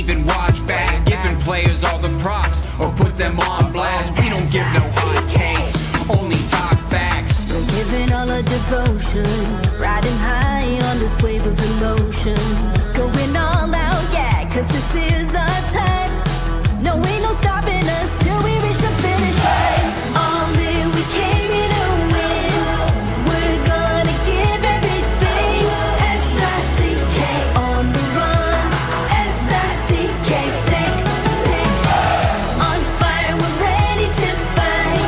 even watch back. Giving players all the props or put them on blast. We don't give no hot takes, only talk facts. We're giving all our devotion, riding high on this wave of emotion. Going all out, yeah, cause this is our time. No, ain't no stopping us till we reach the finish line. All in, we came here to win. We're gonna give everything. S-I-C-K on the run. S-I-C-K, sick, sick. On fire, we're ready to fight.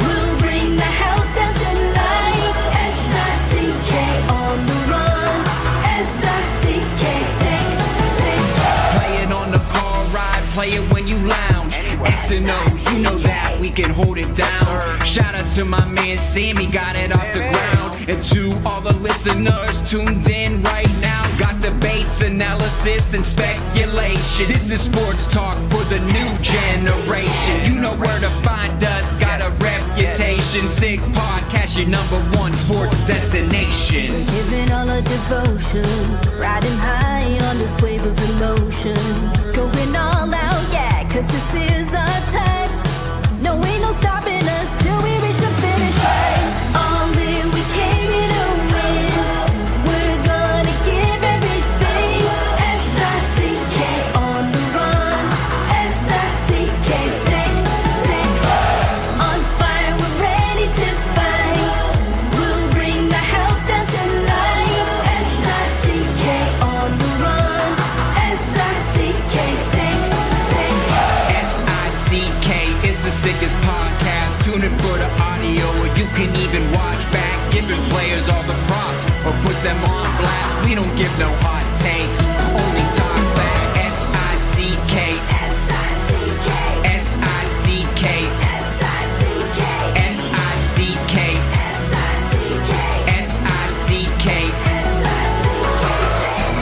We'll bring the house down tonight. S-I-C-K on the run. S-I-C-K, sick, sick. Playing on the car ride, play it when you lounge. X and O, you know that we can hold it down. Shout out to my man Sammy, got it off the ground. And to all the listeners tuned in right now, got debates, analysis, and speculation. This is sports talk for the new generation. You know where to find us, got a reputation. Sick Podcast, your #1 sports destination. Giving all our devotion, riding high on this wave of emotion. Going all out, yeah, cause this is our time. No, ain't no stopping us till we reach the finish line. All in, we came here to win. We're gonna give everything. S-I-C-K on the run. S-I-C-K, sick, sick. On fire, we're ready to fight. We'll bring the house down tonight. S-I-C-K on the run. S-I-C-K, sick, sick. S-I-C-K, it's the sickest podcast. Tune in for the audio, or you can even watch back. Giving players all the props or put them on blast. We don't give no hot takes, only talk back. S-I-C-K, S-I-C-K, S-I-C-K, S-I-C-K, S-I-C-K, S-I-C-K, S-I-C-K.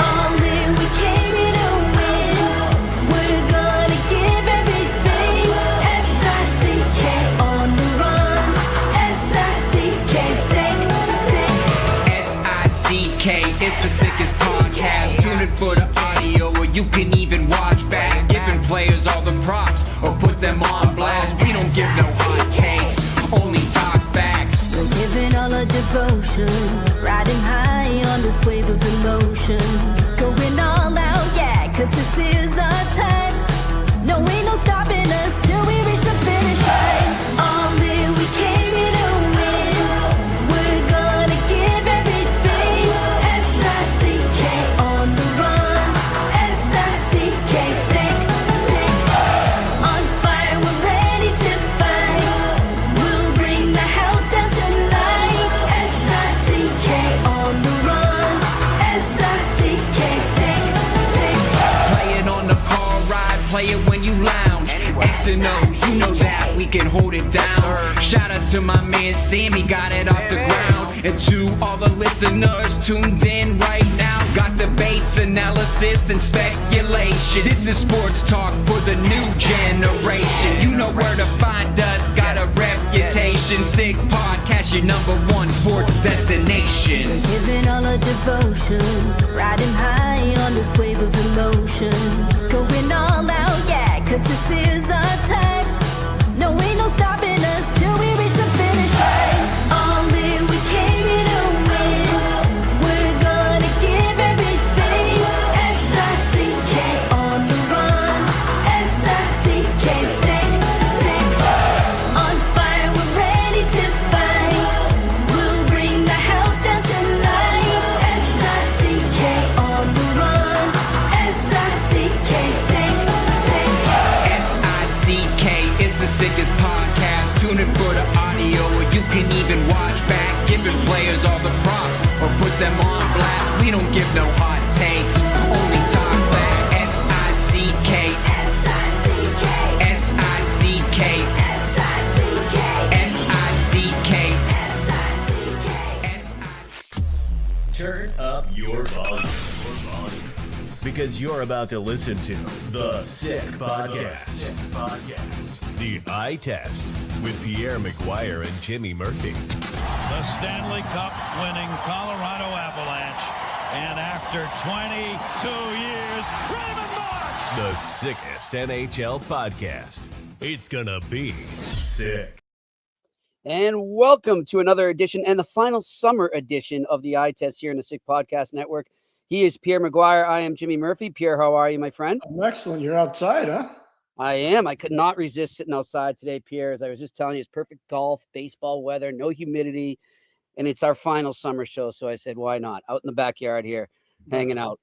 All in, we came here to win. We're gonna give everything. S-I-C-K on the run. S-I-C-K, sick, sick. S-I-C-K, it's the sickest podcast. Tune in for the audio, or you can even watch back. Giving players all the props or put them on blast. We don't give no hot takes, only talk facts. We're giving all our devotion, riding high on this wave of emotion. Going all out, yeah, cause this is our time. No, ain't no stopping us till we reach the finish line. All in, we came here to win. We're gonna give everything. S-I-C-K on the run. S-I-C-K, sick, sick. On fire, we're ready to fight. We'll bring the house down tonight. S-I-C-K on the run. S-I-C-K, sick, sick. Playing on the car ride, play it when you lounge. X and O, you know that we can hold it down. Shout out to my man Sammy, got it off the ground. And to all the listeners tuned in right now, got debates, analysis, and speculation. This is sports talk for the new generation. You know where to find us, got a reputation. Sick Podcast, your #1 sports destination. Giving all our devotion, riding high on this wave of emotion. Going all out, yeah, cause this is our time. No, ain't no stopping us till we reach the finish line. All in, we came here to win. We're gonna give everything. S-I-C-K on the run. S-I-C-K, sick, sick. On fire, we're ready to fight. We'll bring the house down tonight. S-I-C-K on the run. S-I-C-K, sick, sick. S-I-C-K, it's the sickest podcast. Tune in for the audio, or you can even watch back. Giving players all the props or put them on blast. We don't give no hot takes, only talk back. S-I-C-K, S-I-C-K, S-I-C-K, S-I-C-K, S-I-C-K, S-I-C-K. Turn up your volume. Because you're about to listen to The Sick Podcast. The Eye Test with Pierre, McGuire, and Jimmy Murphy. The Stanley Cup winning Colorado Avalanche. And after 22 years, Raymond Mark The sickest NHL podcast. It's gonna be sick. And welcome to another edition and the final summer edition of the Eye Test here in the Sick Podcast Network. He is Pierre McGuire. I am Jimmy Murphy. Pierre, how are you, my friend? I'm excellent. You're outside, huh? I am. I could not resist sitting outside today, Pierre. As I was just telling you, it's perfect golf, baseball weather, no humidity, and it's our final summer show. So I said, why not? Out in the backyard here, hanging out.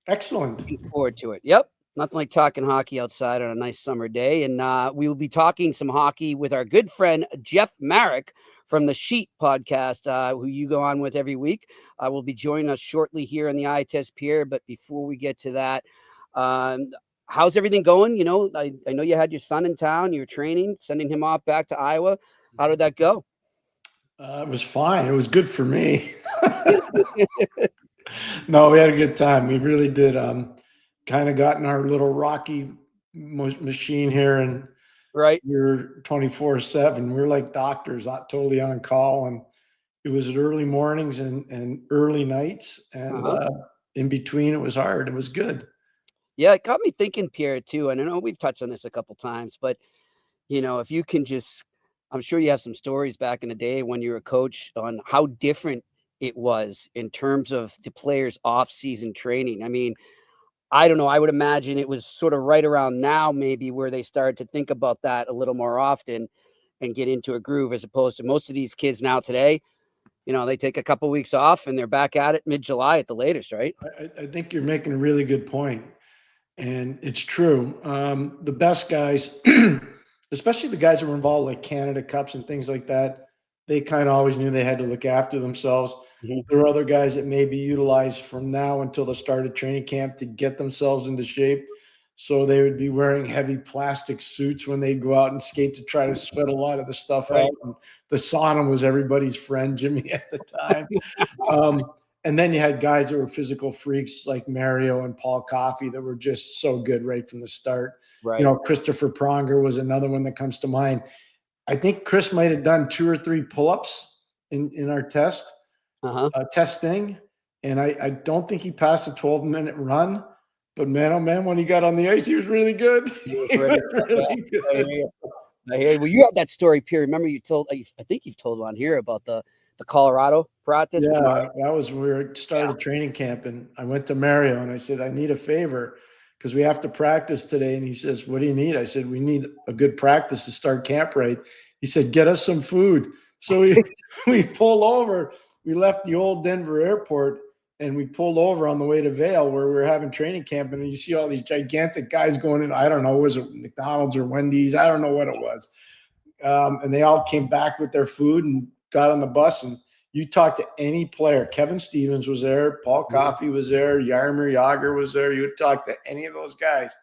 Excellent. Looking forward to it. Yep. Nothing like talking hockey outside on a nice summer day. And we will be talking some hockey with our good friend, Jeff Marek from the Sheet podcast, who you go on with every week. Will be joining us shortly here on the Eye Test, Pierre. But before we get to that, how's everything going? You know, I know you had your son in town. You were training, sending him off back to Iowa. How did that go? It was fine. It was good for me. No, we had a good time. We really did. Kind of got in our little rocky machine here, and right, we're 24/7. We're like doctors, not totally on call, and it was at early mornings and early nights, and in between it was hard. It was good. Yeah, it got me thinking, Pierre, too. And I know we've touched on this a couple times, but you know, if you can just, I'm sure you have some stories back in the day when you were a coach on how different it was in terms of the players' off-season training. I mean, I don't know. I would imagine it was sort of right around now, maybe, where they started to think about that a little more often and get into a groove, as opposed to most of these kids now today. You know, they take a couple of weeks off and they're back at it mid-July at the latest, right? I think you're making a really good point, and it's true. The best guys, especially the guys that were involved, like Canada Cups and things like that, they kind of always knew they had to look after themselves. Mm-hmm. There are other guys that may be utilized from now until the start of training camp to get themselves into shape. So they would be wearing heavy plastic suits when they'd go out and skate to try to sweat a lot of the stuff out. And the sauna was everybody's friend, Jimmy, at the time. And then you had guys that were physical freaks like Mario and Paul Coffey that were just so good right from the start. Right. You know, Christopher Pronger was another one that comes to mind. I think Chris might have done 2 or 3 pull-ups in our testing, and I don't think he passed a 12-minute run. But man, oh man, when he got on the ice, he was really good. Really good. I hear. Well, you had that story, Pierre. Remember you told? I think you've told on here about the Colorado practice. Yeah, that was when we started training camp, and I went to Mario and I said, I need a favor because we have to practice today. And he says, what do you need? I said, we need a good practice to start camp right. He said, get us some food. So we pulled over. We left the old Denver airport and we pulled over on the way to Vail where we were having training camp. And you see all these gigantic guys going in. I don't know, was it McDonald's or Wendy's? I don't know what it was. And they all came back with their food and got on the bus. And you talk to any player. Kevin Stevens was there. Paul Coffey was there. Jaromir Jagr was there. You would talk to any of those guys.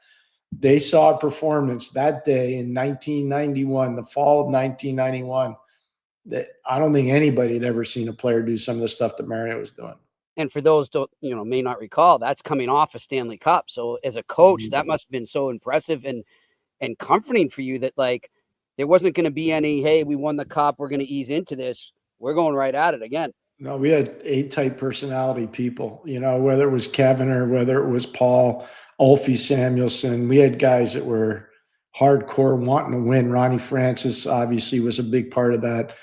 They saw a performance that day in 1991, the fall of 1991. That I don't think anybody had ever seen a player do some of the stuff that Mario was doing. And for those may not recall, that's coming off a Stanley Cup. So as a coach, that must have been so impressive and comforting for you that like there wasn't going to be any, hey, we won the cup, we're going to ease into this. We're going right at it again. No, we had A-type personality people, you know, whether it was Kevin or whether it was Paul, Ulfie Samuelson. We had guys that were hardcore wanting to win. Ronnie Francis obviously was a big part of that.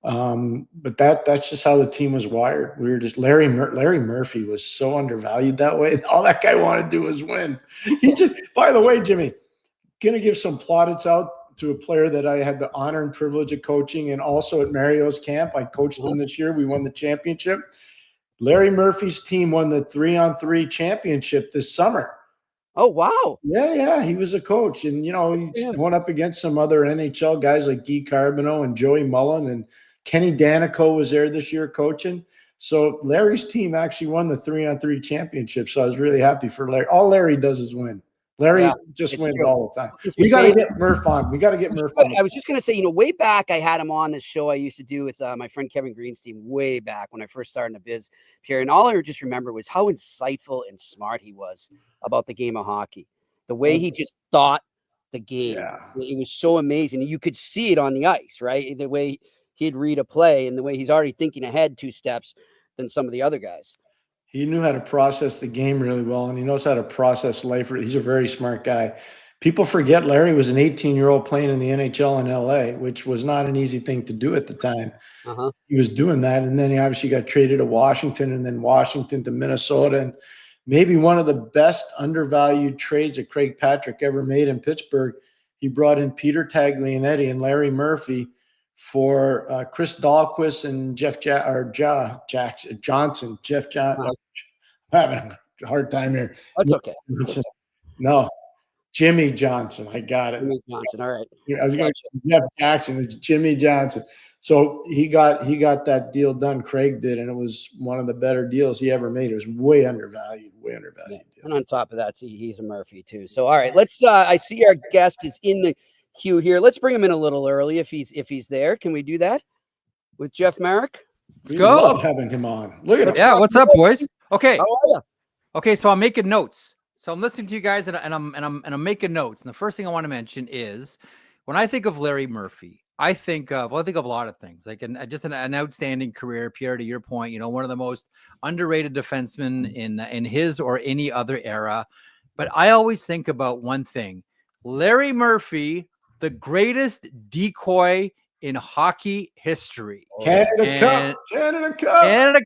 But that's just how the team was wired. We were just Larry Murphy was so undervalued that way. All that guy wanted to do was win. He just, by the way, Jimmy, gonna give some plaudits out to a player that I had the honor and privilege of coaching, and also at Mario's camp. I coached him this year. We won the championship. Larry Murphy's team won the 3-on-3 championship this summer. Oh, wow. Yeah. He was a coach. And, you know, he went up against some other NHL guys like Guy Carbonneau and Joey Mullen, and Kenny Danico was there this year coaching. So Larry's team actually won the 3-on-3 championship. So I was really happy for Larry. All Larry does is win. Larry just wins all the time. We got to get Murph on. I was just going to say, way back, I had him on this show I used to do with my friend Kevin Green's team way back when I first started in the biz, Pierre. And all I just remember was how insightful and smart he was about the game of hockey. The way he just thought the game. Yeah. It was so amazing. You could see it on the ice, right? The way he'd read a play and the way he's already thinking ahead 2 steps than some of the other guys. He knew how to process the game really well, and he knows how to process life. He's a very smart guy. People forget Larry was an 18-year-old playing in the NHL in LA, which was not an easy thing to do at the time. He was doing that, and then he obviously got traded to Washington, and then Washington to Minnesota, and maybe one of the best undervalued trades that Craig Patrick ever made in Pittsburgh. He brought in Peter Taglianetti and Larry Murphy for Chris Dahlquist and Johnson. I'm having a hard time here. That's okay. No, Jimmy Johnson. I got it. Jimmy Johnson. All right. I was going to Jeff Jackson. It's Jimmy Johnson. So he got that deal done. Craig did, and it was one of the better deals he ever made. It was way undervalued. Yeah. And on top of that, he's a Murphy too. So all right, let's. I see our guest is in the queue here. Let's bring him in a little early if he's there. Can we do that with Jeff Marek? Let's go. Love having him on. Look at him. Yeah, what's up, boys? Okay. How are you? Okay, so I'm making notes. So I'm listening to you guys, and I'm making notes. And the first thing I want to mention is when I think of Larry Murphy, I think of a lot of things, like just an outstanding career. Pierre, to your point, one of the most underrated defensemen in his or any other era. But I always think about one thing: Larry Murphy, the greatest decoy in hockey history. Canada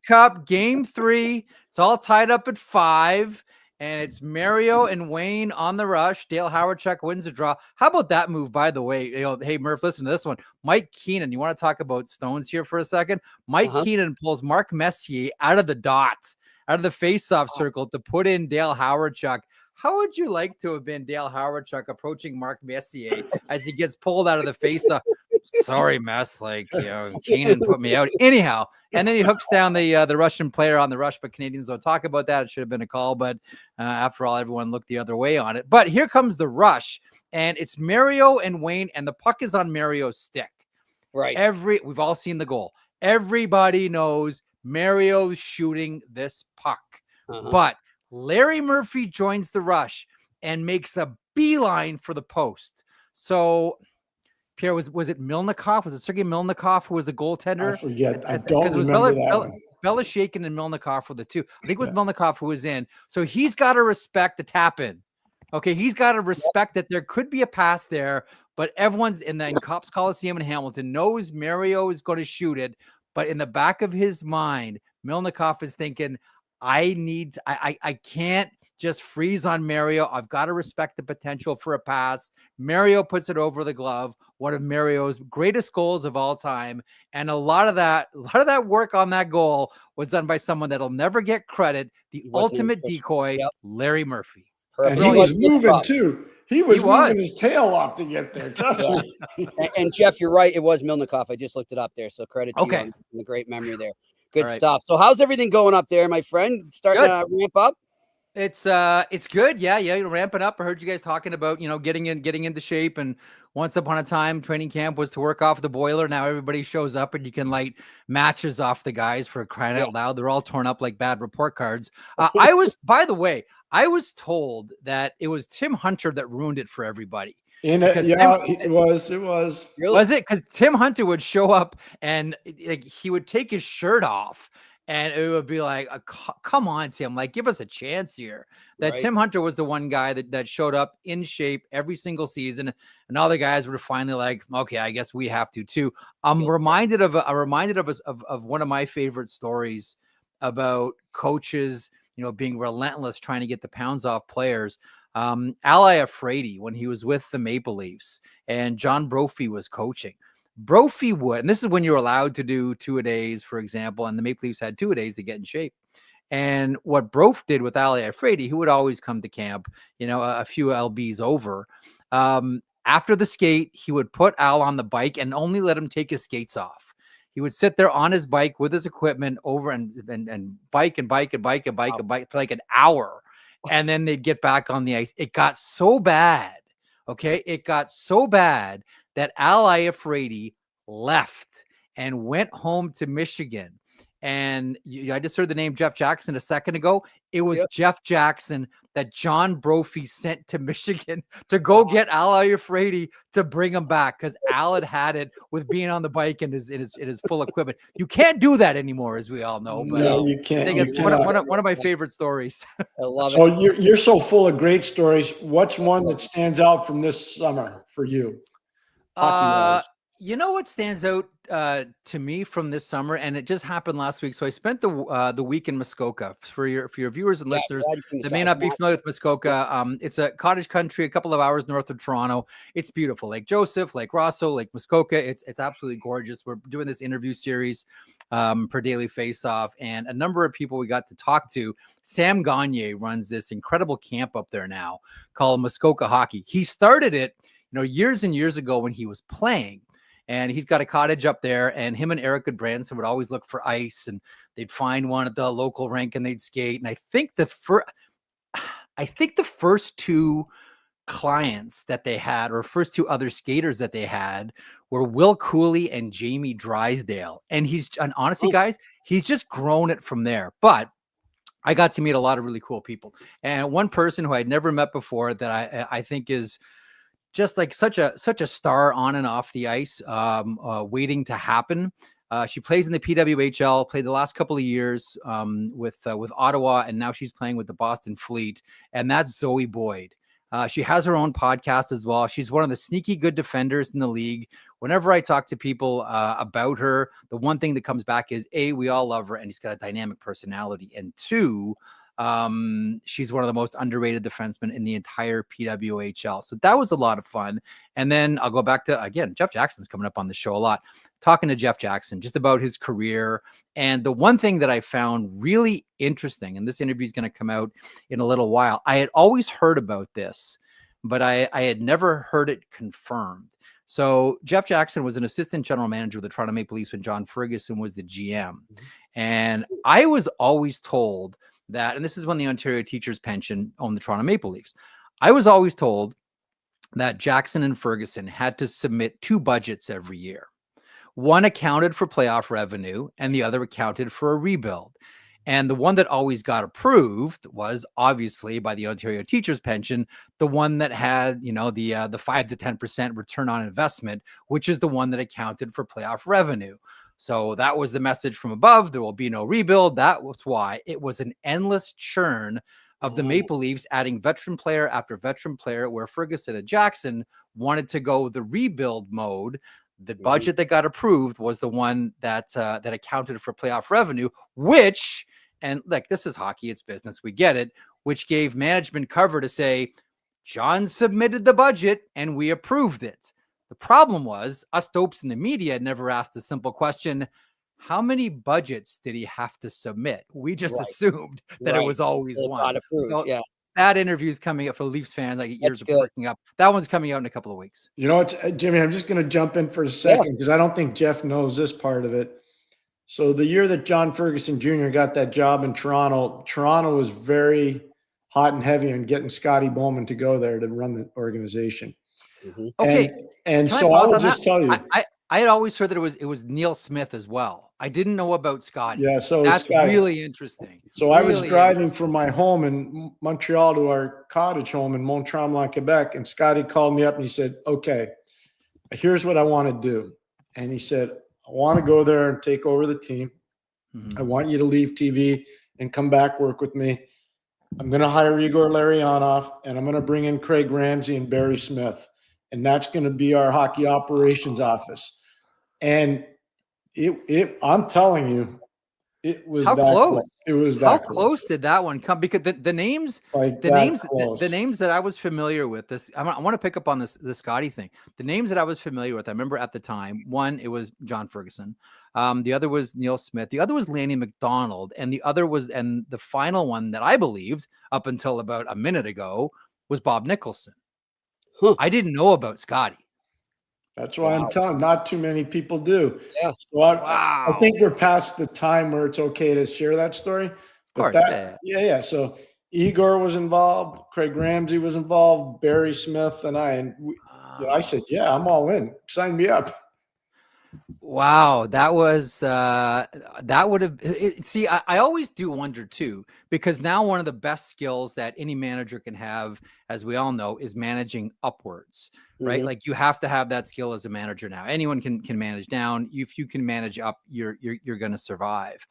Cup, Game 3. It's all tied up at 5. And it's Mario and Wayne on the rush. Dale Hawerchuk wins the draw. How about that move, by the way? Hey, Murph, listen to this one. Mike Keenan, you want to talk about Stones here for a second? Mike Keenan pulls Mark Messier out of the dots, out of the face-off circle to put in Dale Hawerchuk. How would you like to have been Dale Hawerchuk approaching Mark Messier as he gets pulled out of the face-off? Sorry, Mess. Keenan put me out. Anyhow, and then he hooks down the Russian player on the rush, but Canadians don't talk about that. It should have been a call, but after all, everyone looked the other way on it. But here comes the rush, and it's Mario and Wayne, and the puck is on Mario's stick. Right. We've all seen the goal. Everybody knows Mario's shooting this puck. But Larry Murphy joins the rush and makes a beeline for the post. So Pierre, was it Milnikov? Was it Sergei Milnikov who was the goaltender? I forget. I don't remember that one. Belashakin and Milnikov were the two. I think it was Milnikov who was in. So he's got to respect the tap in. Okay, he's got to respect that there could be a pass there, but everyone's in Cops Coliseum in Hamilton knows Mario is going to shoot it. But in the back of his mind, Milnikov is thinking, I can't just freeze on Mario. I've got to respect the potential for a pass. Mario puts it over the glove. One of Mario's greatest goals of all time. And a lot of that work on that goal was done by someone that'll never get credit. The ultimate decoy, Larry Murphy. And he was moving too. He was moving his tail off to get there. And Jeff, you're right. It was Milnikov. I just looked it up there. So credit to you on the great memory there. Good stuff. So how's everything going up there, my friend? Starting to ramp up? It's good. Yeah, you're ramping up. I heard you guys talking about, getting into shape. And once upon a time, training camp was to work off the boiler. Now everybody shows up and you can light matches off the guys for crying out loud. They're all torn up like bad report cards. By the way, I was told that it was Tim Hunter that ruined it for everybody. It was. Really? Was it? Because Tim Hunter would show up and he would take his shirt off. And it would be like, come on, Tim, give us a chance here. Tim Hunter was the one guy that showed up in shape every single season. And all the guys were finally like, okay, I guess we have to too. I'm reminded of one of my favorite stories about coaches, being relentless, trying to get the pounds off players. Ali Afraidy, when he was with the Maple Leafs and John Brophy was coaching. Brophy would, and this is when you're allowed to do 2-a-days, for example, and the Maple Leafs had 2-a-days to get in shape. And what Brophy did with Ali Afraidy, he would always come to camp, a few LBs over. After the skate, he would put Al on the bike and only let him take his skates off. He would sit there on his bike with his equipment over and bike for like an hour. And then they'd get back on the ice. It got so bad. Okay. It got so bad that Ali Afraidy left and went home to Michigan. And I just heard the name Jeff Jackson a second ago. It was Jeff Jackson that John Brophy sent to Michigan to go get Al Iafrate to bring him back, because Al had it with being on the bike and his full equipment. You can't do that anymore, as we all know. But no, you can't. I think it's one of my favorite stories. I love So it. you're so full of great stories. What's one that stands out from this summer for you? Hockey-wise? You know what stands out to me from this summer, and it just happened last week. So I spent the week in Muskoka. For your viewers and listeners that may not be familiar with Muskoka, it's a cottage country, a couple of hours north of Toronto. It's beautiful. Lake Joseph, Lake Rosso, Lake Muskoka. It's absolutely gorgeous. We're doing this interview series for Daily Face Off, and a number of people we got to talk to. Sam Gagne runs this incredible camp up there now called Muskoka Hockey. He started it, years and years ago when he was playing. And he's got a cottage up there, and him and Eric Goodbranson would always look for ice, and they'd find one at the local rink and they'd skate. And I think the first two clients that they had, or first two other skaters that they had, were Will Cooley and Jamie Drysdale. And honestly, guys, he's just grown it from there. But I got to meet a lot of really cool people. And one person who I'd never met before that I think is just like such a star on and off the ice, waiting to happen. She plays in the PWHL, played the last couple of years with Ottawa, and now she's playing with the Boston Fleet, and that's Zoe Boyd. She has her own podcast as well. She's one of the sneaky good defenders in the league. Whenever I talk to people about her, the one thing that comes back is, A, we all love her, and she's got a dynamic personality, and 2, she's one of the most underrated defensemen in the entire PWHL. So that was a lot of fun. And then I'll go back to, again, Jeff Jackson's coming up on the show a lot, talking to Jeff Jackson just about his career. And the one thing that I found really interesting, and this interview is going to come out in a little while, I had always heard about this, but I had never heard it confirmed. So Jeff Jackson was an assistant general manager of the Toronto Maple Leafs when John Ferguson was the GM. And I was always told that, and this is when the Ontario Teachers' Pension owned the Toronto Maple Leafs, I was always told that Jackson and Ferguson had to submit 2 budgets every year. One accounted for playoff revenue and the other accounted for a rebuild. And the one that always got approved was obviously by the Ontario Teachers' Pension, the one that had, the 5 to 10% return on investment, which is the one that accounted for playoff revenue. So that was the message from above. There will be no rebuild. That was why it was an endless churn of the Maple Leafs adding veteran player after veteran player, where Ferguson and Jackson wanted to go the rebuild mode. The budget that got approved was the one that accounted for playoff revenue, which, and like, this is hockey, it's business, we get it, which gave management cover to say, John submitted the budget and we approved it. The problem was us dopes in the media never asked a simple question: how many budgets did he have to submit? We just assumed that it was always one. So that interview is coming up for Leafs fans. Like, ears are perking up. That one's coming out in a couple of weeks. You know what, Jimmy, I'm just going to jump in for a second because I don't think Jeff knows this part of it. So the year that John Ferguson Jr. got that job in Toronto, Toronto was very hot and heavy on getting Scotty Bowman to go there to run the organization. Okay. And so I will just tell you, I had always heard that it was Neil Smith as well. I didn't know about Scotty. Yeah, so that's Scotty. Really interesting. So I was driving from my home in Montreal to our cottage home in Mont-Tremblant, Quebec, and Scotty called me up and he said, "Okay, here's what I want to do." And he said, "I want to go there and take over the team. I want you to leave TV and come back work with me. I'm going to hire Igor Larionov, and I'm going to bring in Craig Ramsey and Barry Smith. And that's going to be our hockey operations office." And I'm telling you, it was how that close. It was that how close did that one come? Because the names that I was familiar with, this I want to pick up on the Scotty thing. The names that I was familiar with, I remember at the time, one, it was John Ferguson. The other was Neil Smith. The other was Lanny McDonald. And the final one that I believed up until about a minute ago was Bob Nicholson. I didn't know about Scotty. That's why I'm telling. Not too many people do. Yeah. So I think we're past the time where it's okay to share that story. But of course. Yeah. So Igor was involved. Craig Ramsey was involved. Barry Smith and I. And I said, "Yeah, I'm all in. Sign me up." Wow, that would have see, I always do wonder too, because now one of the best skills that any manager can have, as we all know, is managing upwards, right? Mhm. Like you have to have that skill as a manager now. Anyone can manage down. If you can manage up, you're going to survive.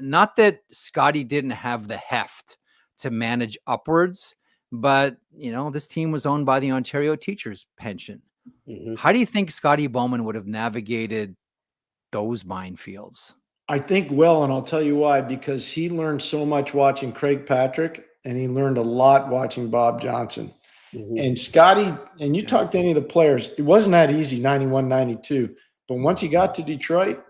Not that Scotty didn't have the heft to manage upwards, but this team was owned by the Ontario Teachers Pension. Mhm. How do you think Scotty Bowman would have navigated those minefields? I think well, and I'll tell you why, because he learned so much watching Craig Patrick and he learned a lot watching Bob Johnson. Mhm. And Scotty, and you talk to any of the players, it wasn't that easy, 91, 92. But once he got to Detroit,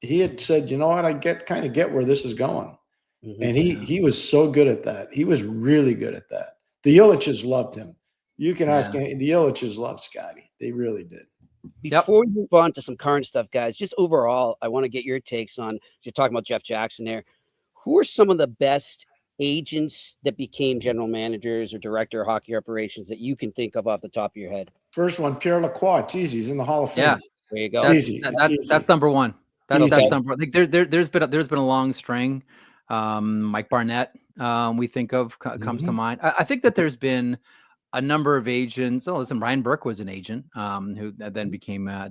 he had said, you know what, I kind of get where this is going. Mhm. And he was so good at that. He was really good at that. The Illiches loved him. You can ask Yeah. any, the Illiches loved Scotty. They really did. Before we move on to some current stuff, guys, just overall, I want to get your takes on, you're talking about Jeff Jackson there. Who are some of the best agents that became general managers or director of hockey operations that you can think of off the top of your head? First one, Pierre Lacroix. It's easy. He's in the Hall of Fame. Yeah. There you go. That's Easy. that's number one. That's Easy. number one. Like there's been a long string. Mike Barnett, we think of comes to mind. I think that there's been a number of agents. Oh, listen, Ryan Burke was an agent who then became a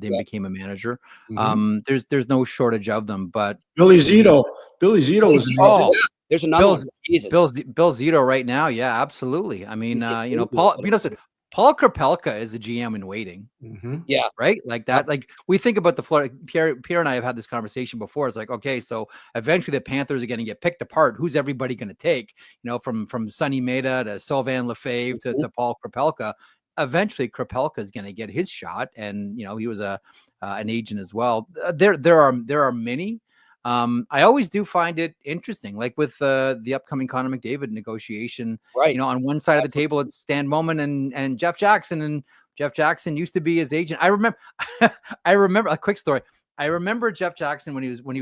manager. There's no shortage of them, but Billy Zito. Billy Zito was an Oh, agent. There's another one. Jesus. Bill Zito right now. Yeah, absolutely. I mean, Paul Krapelka is a GM in waiting. Yeah. Right. Like that. Like we think about the Florida. Pierre and I have had this conversation before. It's like, okay, so eventually the Panthers are going to get picked apart. Who's everybody going to take? From Sonny Maeda to Sylvain Lefebvre to Paul Krapelka. Eventually, Krapelka is going to get his shot, and he was an agent as well. There are many. I always do find it interesting, like with the upcoming Connor McDavid negotiation. Right. On one side of the table, it's Stan Bowman and Jeff Jackson, and Jeff Jackson used to be his agent. I remember a quick story. I remember Jeff Jackson when he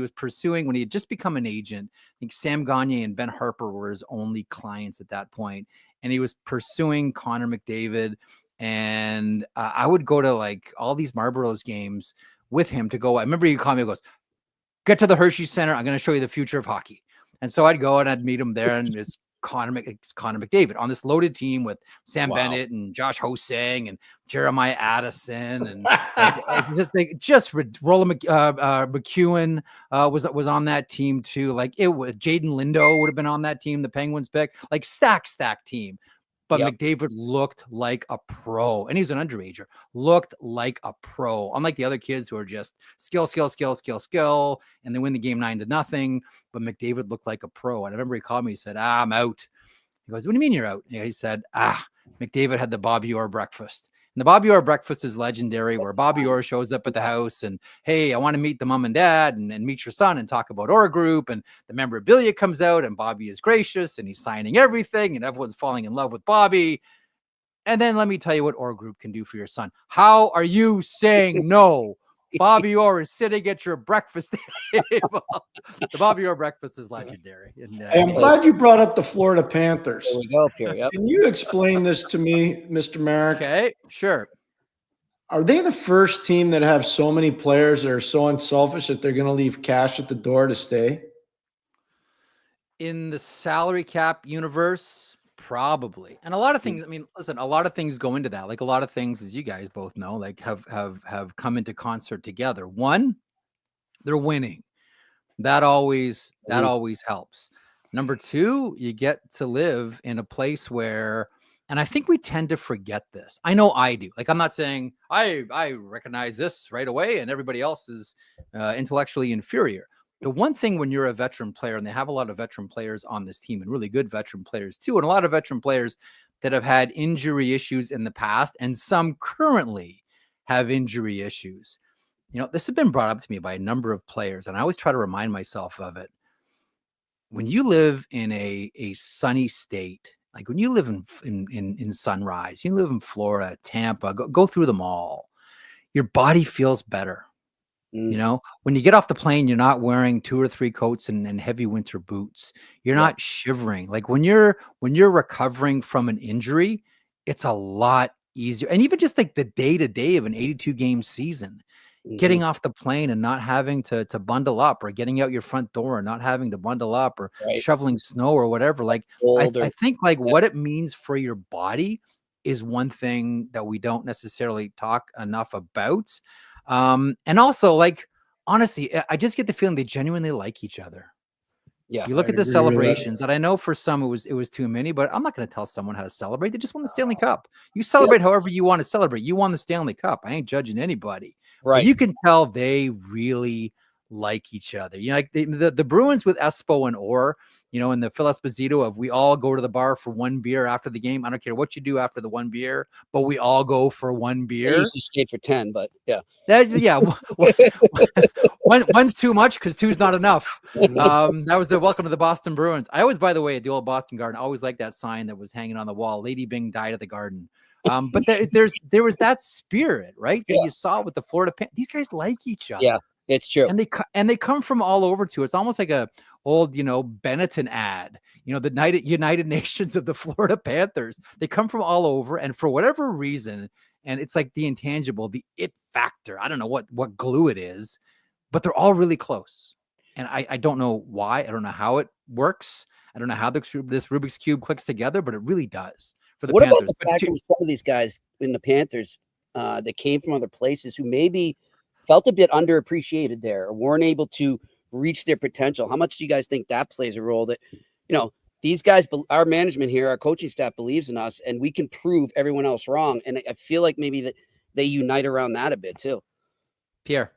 had just become an agent. I think Sam Gagner and Ben Harper were his only clients at that point, and he was pursuing Connor McDavid. And I would go to like all these Marlboros games with him to go. I remember he called me and goes, "Get to the Hershey Center. I'm going to show you the future of hockey." And so I'd go and I'd meet him there, and it's Connor McDavid on this loaded team with Sam Bennett and Josh Hosang and Jeremiah Addison and Roland McEwen was on that team too. Like it was Jaden Lindo would have been on that team. The Penguins pick, like stack team. But McDavid looked like a pro, and he's an underager. Looked like a pro, unlike the other kids who are just skill, and they win the game 9-0. But McDavid looked like a pro. And I remember he called me. He said, "I'm out." He goes, "What do you mean you're out?" He said, McDavid had the Bobby Orr breakfast. And the Bobby Orr breakfast is legendary, where Bobby Orr shows up at the house and, "Hey, I want to meet the mom and dad and meet your son and talk about Orr Group." And the memorabilia comes out, and Bobby is gracious and he's signing everything, and everyone's falling in love with Bobby. And then let me tell you what Orr Group can do for your son. How are you saying no? Bobby Orr is sitting at your breakfast table. The Bobby Orr breakfast is legendary. And, I'm glad you brought up the Florida Panthers. There we go, Pierre. Yep. Can you explain this to me, Mr. Marek? Okay, sure. Are they the first team that have so many players that are so unselfish that they're going to leave cash at the door to stay? In the salary cap universe, probably. And a lot of things, I mean, listen, a lot of things go into that. Like a lot of things, as you guys both know, like have come into concert together. One, they're winning. That always helps. Number two, you get to live in a place where, and I think we tend to forget this. I know I do. Like, I'm not saying I recognize this right away and everybody else is intellectually inferior. The one thing when you're a veteran player, and they have a lot of veteran players on this team and really good veteran players too, and a lot of veteran players that have had injury issues in the past, and some currently have injury issues. This has been brought up to me by a number of players, and I always try to remind myself of it. When you live in a sunny state, like when you live in Sunrise, you live in Florida, Tampa, go through them all, your body feels better. When you get off the plane, you're not wearing 2 or 3 coats and heavy winter boots. You're not shivering. Like when you're recovering from an injury, it's a lot easier. And even just like the day-to-day of an 82 game season, getting off the plane and not having to bundle up, or getting out your front door and not having to bundle up, or shoveling snow or whatever. Like, I think like what it means for your body is one thing that we don't necessarily talk enough about. And also, like, honestly, I just get the feeling they genuinely like each other. Yeah, you look at the celebrations, and I know for some it was too many, but I'm not going to tell someone how to celebrate. They just won the Stanley Cup. You celebrate however you want to celebrate. You won the Stanley Cup. I ain't judging anybody. Right. But you can tell they really like each other. You know, like the Bruins with Espo and Orr, you know, and the Phil Esposito of we all go to the bar for one beer after the game. I don't care what you do after the one beer, but we all go for one beer. I usually stayed for 10, but yeah. One's too much because two's not enough. That was the welcome to the Boston Bruins. I always, by the way, at the old Boston Garden, I always liked that sign that was hanging on the wall. Lady Bing died at the Garden. But there was that spirit, right? That you saw with the Florida Panthers. These guys like each other. Yeah, it's true. And they come from all over too. It's almost like a old, you know, Benetton ad, you know, the United Nations of the Florida Panthers. They come from all over, and for whatever reason, and it's like the intangible, the it factor. I don't know what glue it is, but they're all really close. And I don't know why. I don't know how it works. I don't know how this Rubik's Cube clicks together, but it really does for the Panthers. What about the fact that some of these guys in the Panthers that came from other places who maybe felt a bit underappreciated there or weren't able to reach their potential? How much do you guys think that plays a role? That, you know, these guys, our management here, our coaching staff believes in us, and we can prove everyone else wrong. And I feel like maybe that they unite around that a bit too. Pierre.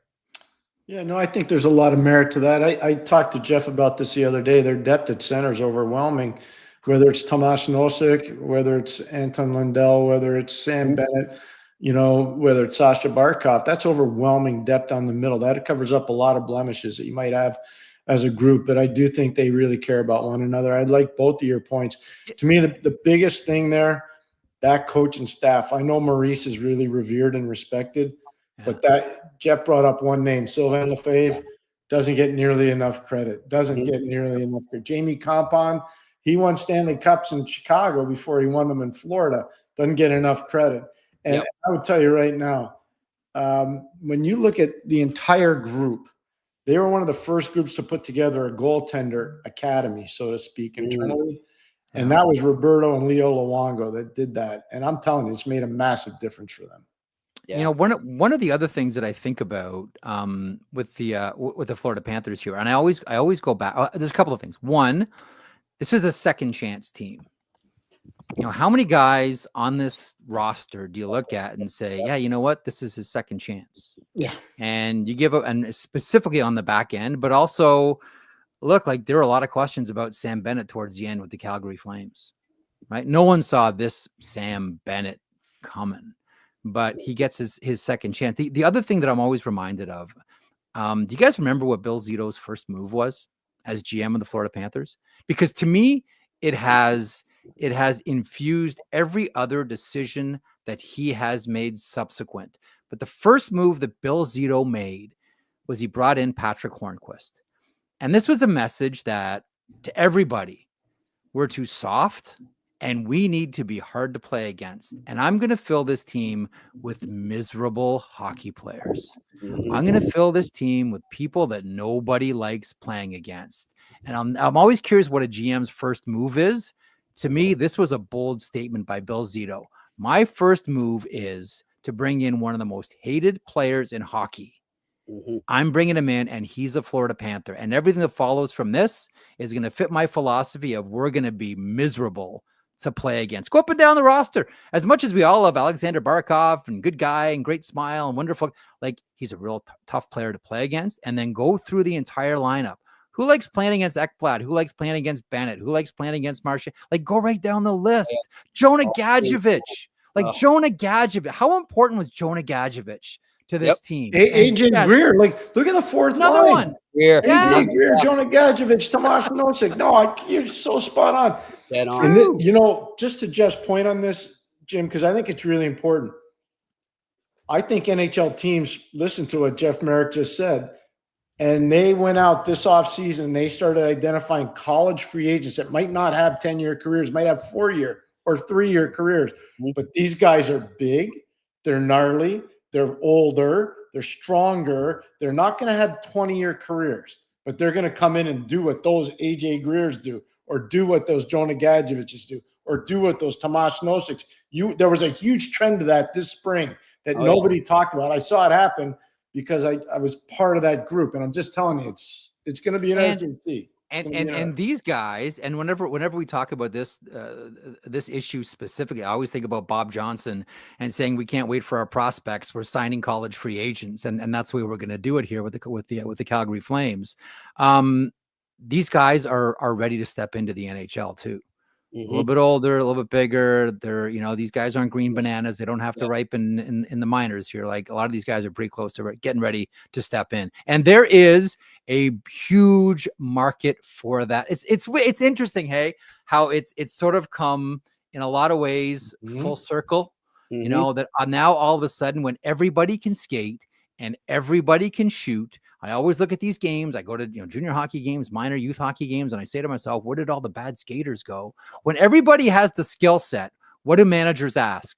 Yeah, no, I think there's a lot of merit to that. I talked to Jeff about this the other day. Their depth at center is overwhelming, whether it's Tomas Nosek, whether it's Anton Lundell, whether it's Sam Bennett, you know, whether it's Sasha Barkov. That's overwhelming depth down the middle. That covers up a lot of blemishes that you might have as a group, but I do think they really care about one another. I like both of your points. To me, the biggest thing there, that coach and staff. I know Maurice is really revered and respected, but that Jeff brought up one name, Sylvain Lefebvre, doesn't get nearly enough credit. Jamie Compon, he won Stanley Cups in Chicago before he won them in Florida. Doesn't get enough credit. And I would tell you right now, when you look at the entire group, they were one of the first groups to put together a goaltender academy, so to speak, internally. And that was Roberto and Leo Luongo that did that. And I'm telling you, it's made a massive difference for them. Yeah. You know, one of the other things that I think about with the Florida Panthers here, and I always go back. There's a couple of things. One, this is a second chance team. You know, how many guys on this roster do you look at and say, yeah, you know what, this is his second chance? Yeah. And you give up, and specifically on the back end, but also look, like there are a lot of questions about Sam Bennett towards the end with the Calgary Flames, right? No one saw this Sam Bennett coming, but he gets his second chance. The other thing that I'm always reminded of, do you guys remember what Bill Zito's first move was as GM of the Florida Panthers? Because to me, it has infused every other decision that he has made subsequent. But the first move that Bill Zito made was he brought in Patrick Hornquist. And this was a message that to everybody, we're too soft and we need to be hard to play against. And I'm going to fill this team with miserable hockey players. I'm going to fill this team with people that nobody likes playing against. And I'm always curious what a GM's first move is. To me, this was a bold statement by Bill Zito. My first move is to bring in one of the most hated players in hockey. I'm bringing him in, and he's a Florida Panther. And everything that follows from this is going to fit my philosophy of we're going to be miserable to play against. Go up and down the roster. As much as we all love Alexander Barkov and good guy and great smile and wonderful, like he's a real tough player to play against. And then go through the entire lineup. Who likes playing against Ekblad? Who likes playing against Bennett? Who likes playing against Marchand? Like, go right down the list. Jonah Gadjevich. Like, Jonah Gadjevich. How important was Jonah Gadjevich to this team? Agent Greer. Like, look at the fourth another line. one. Greer. Greer, Jonah Gadjevich, Tomas Nosek. No, you're so spot on. And then, you know, just to Jeff's point on this, Jim, because I think it's really important. I think NHL teams listen to what Jeff Marek just said. And they went out this offseason and they started identifying college free agents that might not have 10-year careers, might have 4-year or 3-year careers. But these guys are big, they're gnarly, they're older, they're stronger. They're not going to have 20-year careers, but they're going to come in and do what those AJ Greers do, or do what those Jonah Gadjevic's do, or do what those Tomas Nosics. There was a huge trend to that this spring that nobody talked about. I saw it happen because I was part of that group, and I'm just telling you, it's going to be interesting to see. And these guys, and whenever we talk about this issue specifically, I always think about Bob Johnson and saying we can't wait for our prospects. We're signing college free agents, and that's the way we're going to do it here with the Calgary Flames. These guys are ready to step into the NHL too. A little bit older, a little bit bigger. They're, these guys aren't green bananas. They don't have to ripen in the minors here. Like, a lot of these guys are pretty close to getting ready to step in. And there is a huge market for that. It's interesting, hey, how it's sort of come in a lot of ways full circle. That now all of a sudden, when everybody can skate and everybody can shoot, I always look at these games. I go to junior hockey games, minor youth hockey games, and I say to myself, where did all the bad skaters go? When everybody has the skill set, what do managers ask?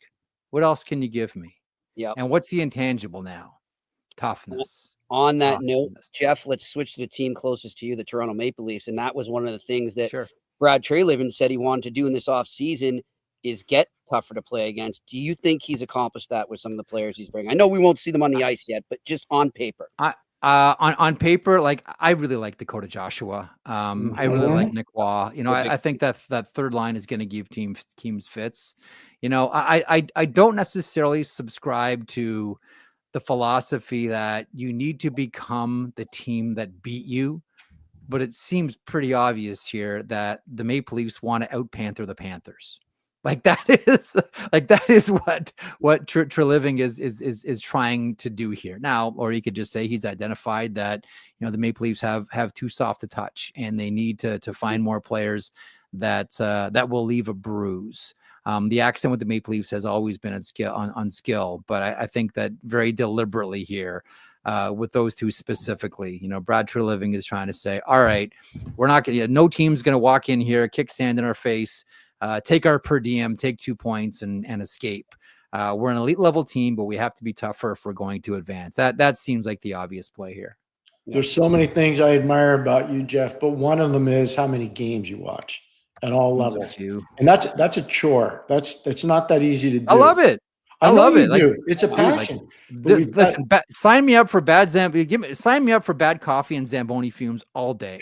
What else can you give me? Yeah. And what's the intangible now? Toughness. On that note, Jeff, let's switch to the team closest to you, the Toronto Maple Leafs. And that was one of the things that Brad Treliving said he wanted to do in this offseason is get tougher to play against. Do you think he's accomplished that with some of the players he's bringing? I know we won't see them on the ice yet, but just on paper. On paper, like, I really like Dakota Joshua. I really like Nick Waugh. I think that third line is going to give teams fits. I don't necessarily subscribe to the philosophy that you need to become the team that beat you, but it seems pretty obvious here that the Maple Leafs want to out-Panther the Panthers. Like, that is what Treliving is trying to do here now. Or you could just say he's identified that the Maple Leafs have too soft a touch, and they need to find more players that will leave a bruise. The accent with the Maple Leafs has always been on skill, but I think that very deliberately here, with those two specifically, Brad Treliving is trying to say, all right, we're not going to, no team's going to walk in here, kick sand in our face, take our per diem, take 2 points and escape. We're an elite level team, but we have to be tougher if we're going to advance. That seems like the obvious play here. There's so many things I admire about you, Jeff, but one of them is how many games you watch at all levels. And that's a chore. It's not that easy to do. I love it. I love it. Like, it's a passion. Listen, sign me up for sign me up for bad coffee and Zamboni fumes all day,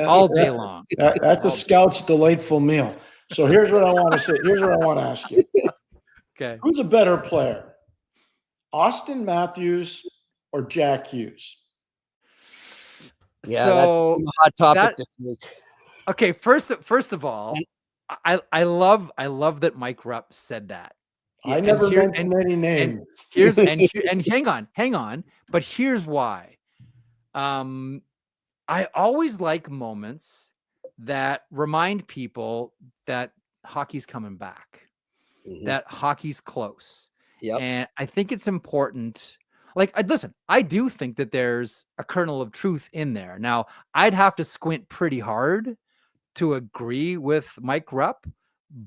all day long. That's a scout's delightful meal. So here's what I want to say. Here's what I want to ask you. Okay. Who's a better player, Austin Matthews or Jack Hughes? Yeah, so that's a hot topic this week. Okay, first of all, I love that Mike Rupp said that. I never mentioned any names. And hang on. But here's why. I always like moments that remind people that hockey's coming back, that hockey's close. Yep. And I think it's important. Like, listen, I do think that there's a kernel of truth in there. Now, I'd have to squint pretty hard to agree with Mike Rupp,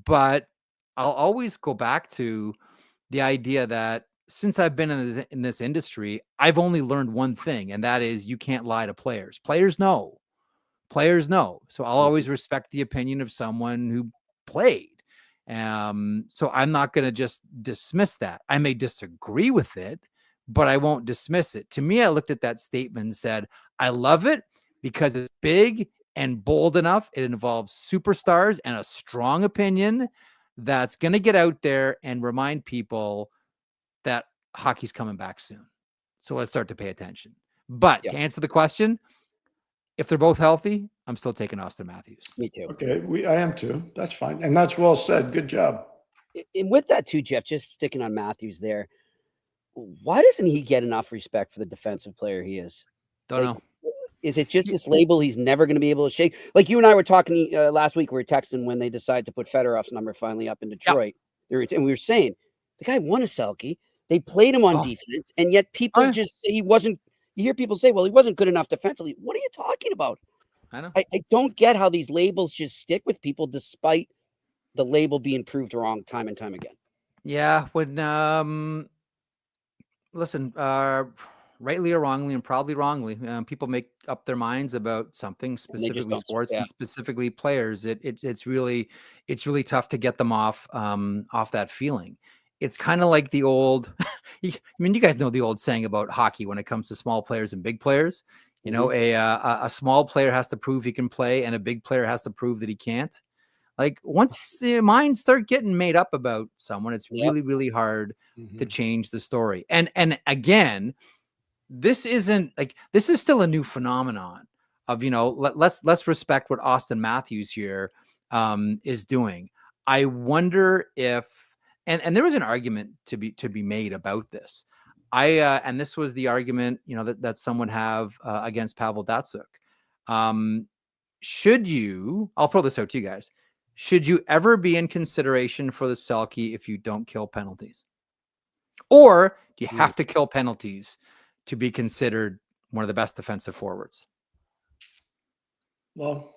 but I'll always go back to the idea that since I've been in this industry, I've only learned one thing, and that is you can't lie to players. Players know. So I'll always respect the opinion of someone who played. So I'm not going to just dismiss that. I may disagree with it, but I won't dismiss it. To me, I looked at that statement and said, I love it because it's big and bold enough. It involves superstars and a strong opinion that's going to get out there and remind people that hockey's coming back soon. So let's start to pay attention. But to answer the question, if they're both healthy, I'm still taking Austin Matthews. Me too. Okay, I am too. That's fine. And that's well said. Good job. And with that too, Jeff, just sticking on Matthews there, why doesn't he get enough respect for the defensive player he is? Don't know. Is it just this label he's never going to be able to shake? Like you and I were talking last week, we were texting when they decided to put Fedorov's number finally up in Detroit. Yep. And we were saying, the guy won a Selke. They played him on defense, and yet people just say he wasn't. You hear people say, well, he wasn't good enough defensively. What are you talking about? I know. I don't get how these labels just stick with people despite the label being proved wrong time and time again. Yeah. When, listen, rightly or wrongly, and probably wrongly, people make up their minds about something, specifically sports and specifically players. It's really tough to get them off that feeling. It's kind of like the old, I mean, you guys know the old saying about hockey when it comes to small players and big players. You know, a small player has to prove he can play, and a big player has to prove that he can't. Like, once the minds start getting made up about someone, it's really, really hard to change the story. And again, this is still a new phenomenon of, let's respect what Austin Matthews here is doing. I wonder if, and there was an argument to be made about this. And this was the argument, that some would have against Pavel Datsyuk. I'll throw this out to you guys. Should you ever be in consideration for the Selke if you don't kill penalties? Or do you have to kill penalties to be considered one of the best defensive forwards? Well,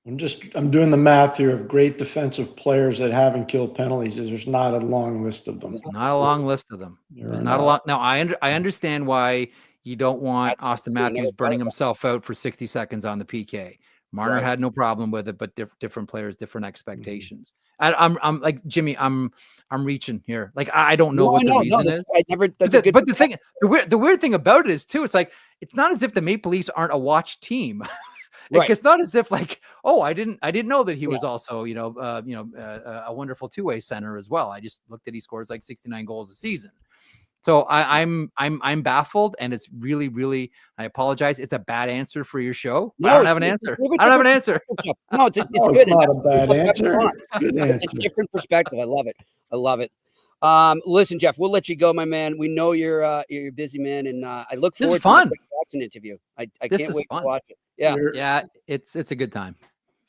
I'm doing the math here of great defensive players that haven't killed penalties. There's not a long list of them. There's not a long list of them. There's not a lot. Now, I understand why you don't want Austin Matthews burning himself out for 60 seconds on the PK. Marner had no problem with it, but different players, different expectations. I'm like Jimmy. I'm reaching here. Like, I don't know what the reason is. The weird thing about it is too. It's like, it's not as if the Maple Leafs aren't a watch team. Like, it's not as if like, I didn't know that he was also a wonderful two-way center as well. I just looked at he scores like 69 goals a season. So I'm baffled, and it's really, really, I apologize. It's a bad answer for your show. I don't have an answer. No, it's good. It's not a bad answer. It's a different perspective. I love it. Listen, Jeff, we'll let you go, my man. We know you're a busy man, and I look forward to the Jackson interview. I can't wait to watch it. Yeah, it's a good time.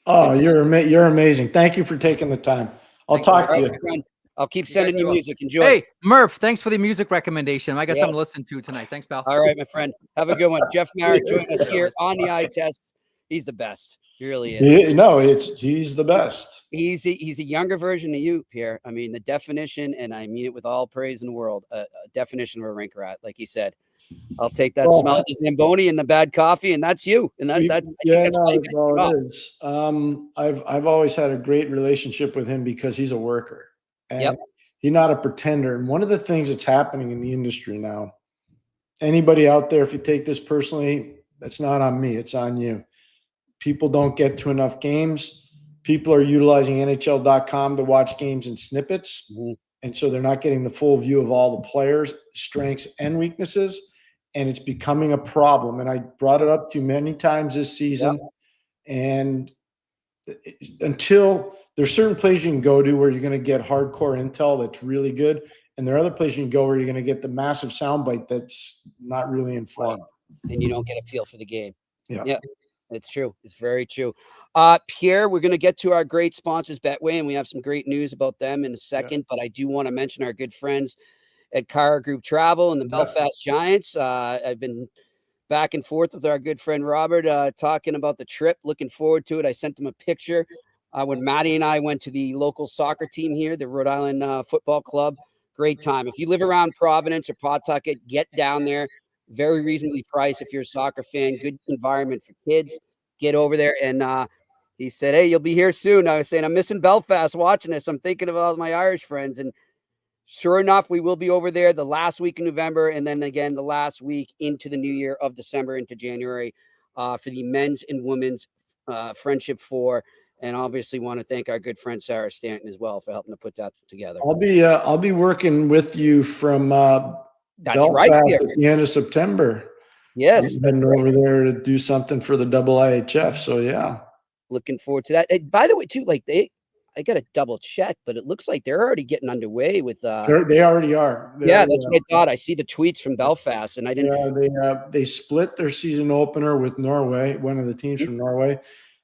Oh, you're amazing. Thank you for taking the time. I'll talk to you. I'll keep sending you music. Enjoy. Hey, Murph, thanks for the music recommendation. I got something to listen to tonight. Thanks, pal. All right, my friend. Have a good one. Jeff Marek joined us here on the eye test. He's the best. He really is. He's the best. He's a younger version of you, Pierre. I mean, the definition, and I mean it with all praise in the world, a definition of a rink rat, like he said. I'll take that smell of the Zamboni and the bad coffee, and that's you. And that's all it is. I've always had a great relationship with him because he's a worker. And he's not a pretender. And one of the things that's happening in the industry now, anybody out there, if you take this personally, it's not on me, it's on you. People don't get to enough games. People are utilizing NHL.com to watch games in snippets. And so they're not getting the full view of all the players' strengths and weaknesses. And it's becoming a problem. And I brought it up to you many times this season. And until there's certain places you can go to where you're going to get hardcore intel that's really good. And there are other places you can go where you're going to get the massive soundbite that's not really informed. And you don't get a feel for the game. Yeah. It's true. It's very true. Pierre, we're going to get to our great sponsors, Betway, and we have some great news about them in a second. But I do want to mention our good friends at Cara Group Travel and the Belfast Giants. I've been back and forth with our good friend Robert talking about the trip. Looking forward to it. I sent him a picture when Maddie and I went to the local soccer team here, the Rhode Island Football Club. Great time. If you live around Providence or Pawtucket, get down there. Very reasonably priced if you're a soccer fan. Good environment for kids. Get over there. And he said, hey, you'll be here soon. I was saying, I'm missing Belfast watching this. I'm thinking of all my Irish friends. And sure enough, we will be over there the last week in November, and then again the last week into the new year of December into January for the men's and women's Friendship 4. And obviously want to thank our good friend Sarah Stanton as well for helping to put that together. I'll be working with you from that's Belfast right, at the end of September. Yes, been over there to do something for the IIHF. So yeah, looking forward to that. And by the way, too, like I got to double check, but it looks like they're already getting underway with. They already are. That's what I thought. I see the tweets from Belfast, and I didn't. Yeah, they split their season opener with Norway, one of the teams from Norway,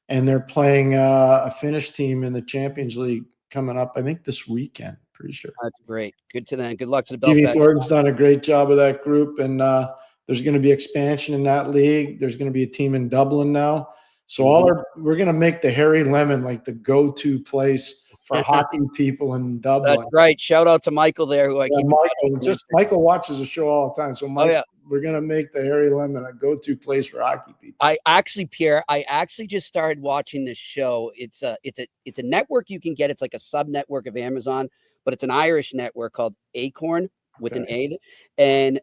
and they're playing a Finnish team in the Champions League coming up. I think this weekend. Pretty sure. That's great. Good to them. Good luck to the Belfast. Stevie Thornton's done a great job with that group, and there's going to be expansion in that league. There's going to be a team in Dublin now. So we're going to make the Harry Lemon like the go-to place for hockey people in Dublin. That's right. Shout out to Michael there, who I keep in touch with. Michael watches the show all the time. So Mike, yeah. We're gonna make the Hairy Lemon a go-to place for hockey people. Pierre, I actually just started watching this show. It's a network you can get. It's like a sub network of Amazon, but it's an Irish network called Acorn with an A, and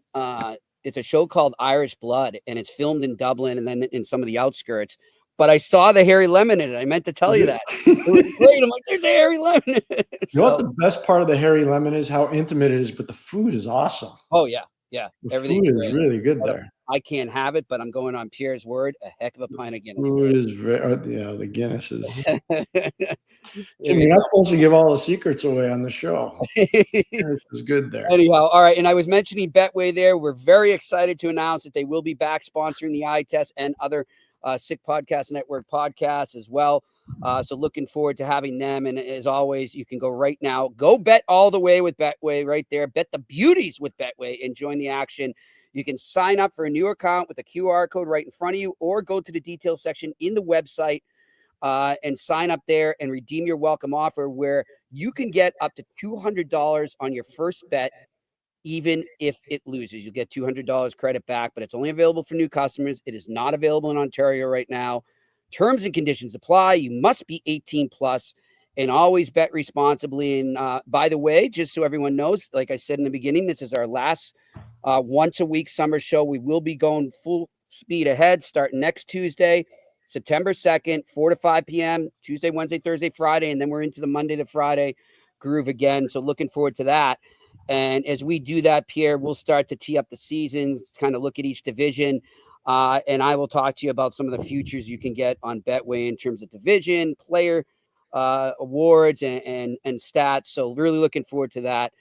it's a show called Irish Blood, and it's filmed in Dublin and then in some of the outskirts. But I saw the Hairy Lemon in it. I meant to tell you that. It was great. I'm like, there's a Hairy Lemon. You know what the best part of the Hairy Lemon is? How intimate it is, but the food is awesome. Oh, yeah. Yeah. The food is really good there. I can't have it, but I'm going on Pierre's word. A heck of a pint of Guinness. Food is the Guinness is. Jim, you're not supposed to give all the secrets away on the show. This is good there. Anyhow, all right. And I was mentioning Betway there. We're very excited to announce that they will be back sponsoring the eye test and other Sick Podcast Network podcasts as well. So looking forward to having them. And as always, you can go right now. Go bet all the way with Betway right there. Bet the beauties with Betway and join the action. You can sign up for a new account with a QR code right in front of you, or go to the details section in the website and sign up there and redeem your welcome offer, where you can get up to $200 on your first bet. Even if it loses, you'll get $200 credit back, but it's only available for new customers. It is not available in Ontario right now. Terms and conditions apply. You must be 18 plus and always bet responsibly. And by the way, just so everyone knows, like I said in the beginning, this is our last once a week summer show. We will be going full speed ahead starting next Tuesday, September 2nd, 4 to 5 p.m., Tuesday, Wednesday, Thursday, Friday, and then we're into the Monday to Friday groove again. So looking forward to that. And as we do that, Pierre, we'll start to tee up the seasons, kind of look at each division. And I will talk to you about some of the futures you can get on Betway in terms of division, player awards, and stats. So really looking forward to that.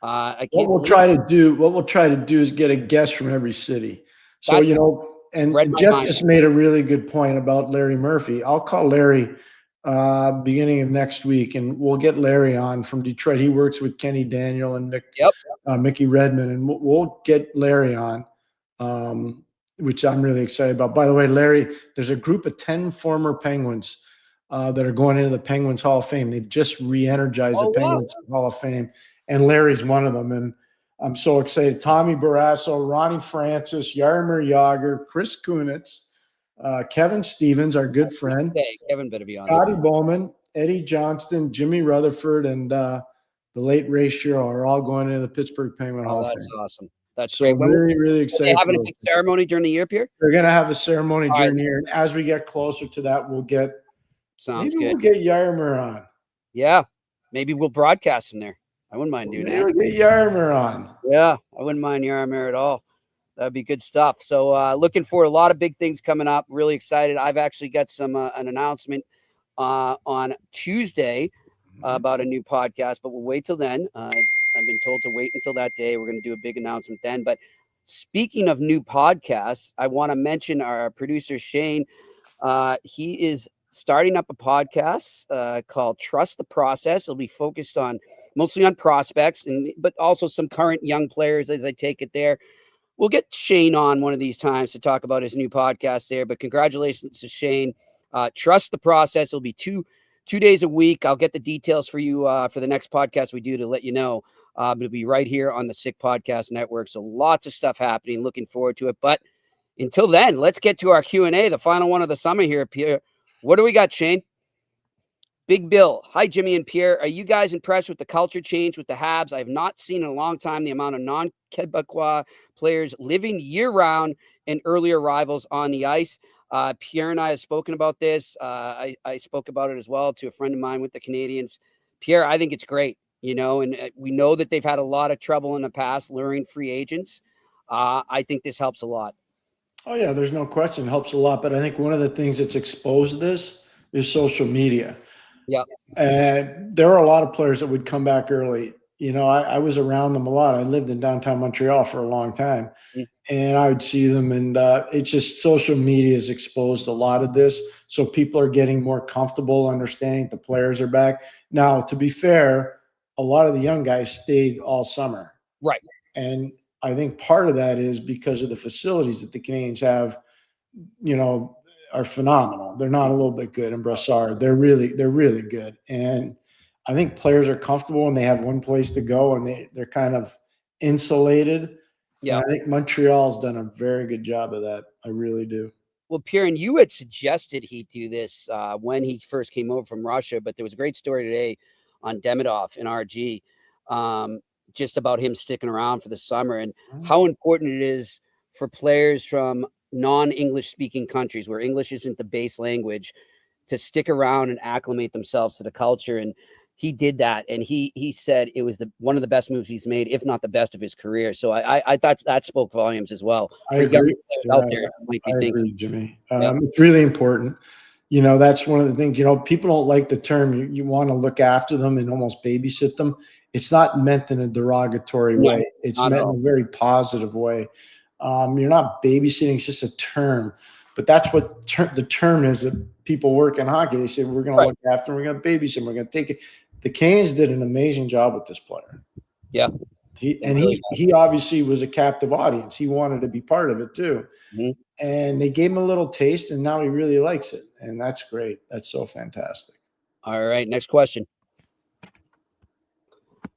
What we'll try to do is get a guest from every city. So, and Jeff just made a really good point about Larry Murphy. I'll call Larry beginning of next week, and we'll get Larry on from Detroit. He works with Kenny Daniel and Mickey Redmond, and we'll get Larry on, which I'm really excited about. By the way, Larry, there's a group of 10 former Penguins that are going into the Penguins Hall of Fame. They've just re-energized the Penguins Hall of Fame, and Larry's one of them. And I'm so excited. Tommy Barrasso, Ronnie Francis, Jaromir Jagr, Chris Kunitz, Kevin Stevens, our good friend. Kevin better be on. Scotty Bowman, Eddie Johnston, Jimmy Rutherford, and the late Ray Shero are all going into the Pittsburgh Penguin Hall of Fame. That's awesome. That's great. Really, really excited. Are they having a big ceremony during the year, Pierre? They're going to have a ceremony during the year. And as we get closer to that, we'll get We'll get Jaromir on. Yeah. Maybe we'll broadcast him there. I wouldn't mind doing that. We'll get Jaromir on. Yeah. I wouldn't mind Jaromir at all. That'd be good stuff. So looking for a lot of big things coming up. Really excited. I've actually got some an announcement on Tuesday about a new podcast, but we'll wait till then. I've been told to wait until that day. We're going to do a big announcement then. But speaking of new podcasts, I want to mention our producer, Shane. He is starting up a podcast called Trust the Process. It'll be focused mostly on prospects, but also some current young players as I take it there. We'll get Shane on one of these times to talk about his new podcast there. But congratulations to Shane. Trust the Process. It'll be two days a week. I'll get the details for you for the next podcast we do to let you know. It'll be right here on the Sick Podcast Network. So lots of stuff happening. Looking forward to it. But until then, let's get to our Q&A, the final one of the summer here, Pierre. What do we got, Shane? Big Bill. Hi, Jimmy and Pierre. Are you guys impressed with the culture change with the Habs? I have not seen in a long time the amount of non-Quebecois players living year-round and early arrivals on the ice. Pierre and I have spoken about this. I spoke about it as well to a friend of mine with the Canadians. Pierre, I think it's great, and we know that they've had a lot of trouble in the past luring free agents. I think this helps a lot. Oh, yeah, there's no question. It helps a lot. But I think one of the things that's exposed this is social media. Yeah. And there are a lot of players that would come back early. I was around them a lot. I lived in downtown Montreal for a long time, and I would see them. And it's just social media has exposed a lot of this. So people are getting more comfortable understanding the players are back. Now, to be fair, a lot of the young guys stayed all summer. Right. And I think part of that is because of the facilities that the Canadians have, are phenomenal. They're not a little bit good in Brassard. They're really good. And I think players are comfortable and they have one place to go and they're kind of insulated. Yeah. And I think Montreal's done a very good job of that. I really do. Well, Pierre, and you had suggested he do this when he first came over from Russia, but there was a great story today on Demidov in RG, just about him sticking around for the summer and how important it is for players from non-English speaking countries where English isn't the base language to stick around and acclimate themselves to the culture. And he did that. And he said it was one of the best moves he's made, if not the best of his career. So I thought that spoke volumes as well. I agree. Out there might be thinking, agree, Jimmy. It's really important. That's one of the things, people don't like the term. You want to look after them and almost babysit them. It's not meant in a derogatory way. It's meant in a very positive way. You're not babysitting, it's just a term. But that's what the term is that people work in hockey. They say, we're going to look after him, we're going to babysit him, we're going to take it. The Canes did an amazing job with this player. Yeah. He obviously was a captive audience. He wanted to be part of it too. Mm-hmm. And they gave him a little taste, and now he really likes it. And that's great. That's so fantastic. All right, next question.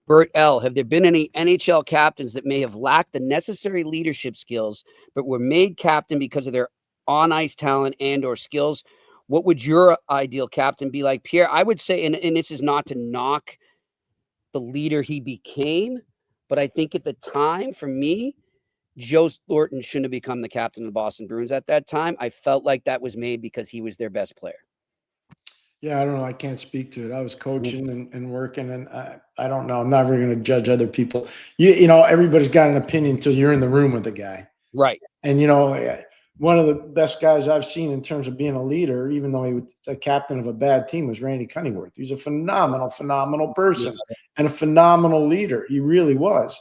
Bert L., have there been any NHL captains that may have lacked the necessary leadership skills, but were made captain because of their on-ice talent and or skills? What would your ideal captain be like? Pierre, I would say, and this is not to knock the leader he became, but I think at the time, for me, Joe Thornton shouldn't have become the captain of the Boston Bruins at that time. I felt like that was made because he was their best player. Yeah, I don't know. I can't speak to it. I was coaching and working, and I don't know. I'm never going to judge other people. Everybody's got an opinion until you're in the room with the guy. Right. And, one of the best guys I've seen in terms of being a leader, even though he was a captain of a bad team, was Randy Cunningworth. He's a phenomenal person and a phenomenal leader. He really was.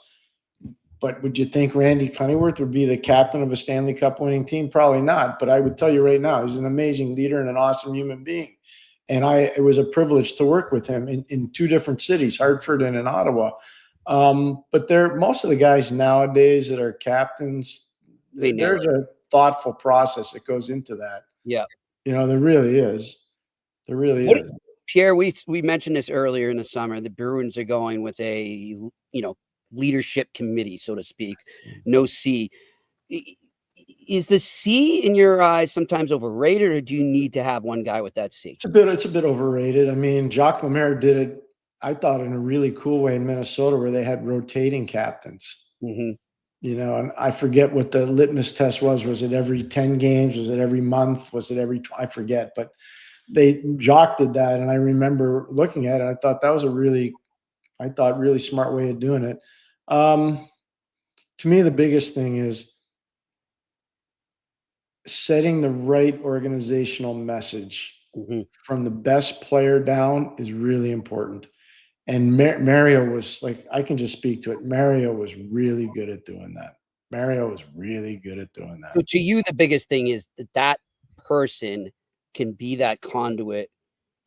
But would you think Randy Cunningworth would be the captain of a Stanley Cup winning team? Probably not. But I would tell you right now, he's an amazing leader and an awesome human being. And it was a privilege to work with him in two different cities, Hartford and in Ottawa. But most of the guys nowadays that are captains, there's a thoughtful process that goes into that. Yeah. There really is. There really is. Pierre, we mentioned this earlier in the summer. The Bruins are going with a, leadership committee, so to speak. No C. Is the C in your eyes sometimes overrated, or do you need to have one guy with that C? It's a bit overrated. I mean, Jacques Lemaire did it, I thought, in a really cool way in Minnesota, where they had rotating captains. Mm-hmm. And I forget what the litmus test was. Was it every 10 games? Was it every month? Was it I forget. But Jacques did that, and I remember looking at it. I thought that was a really smart way of doing it. To me, the biggest thing is setting the right organizational message from the best player down is really important. And Mario was I can just speak to it. Mario was really good at doing that. So to you, the biggest thing is that person can be that conduit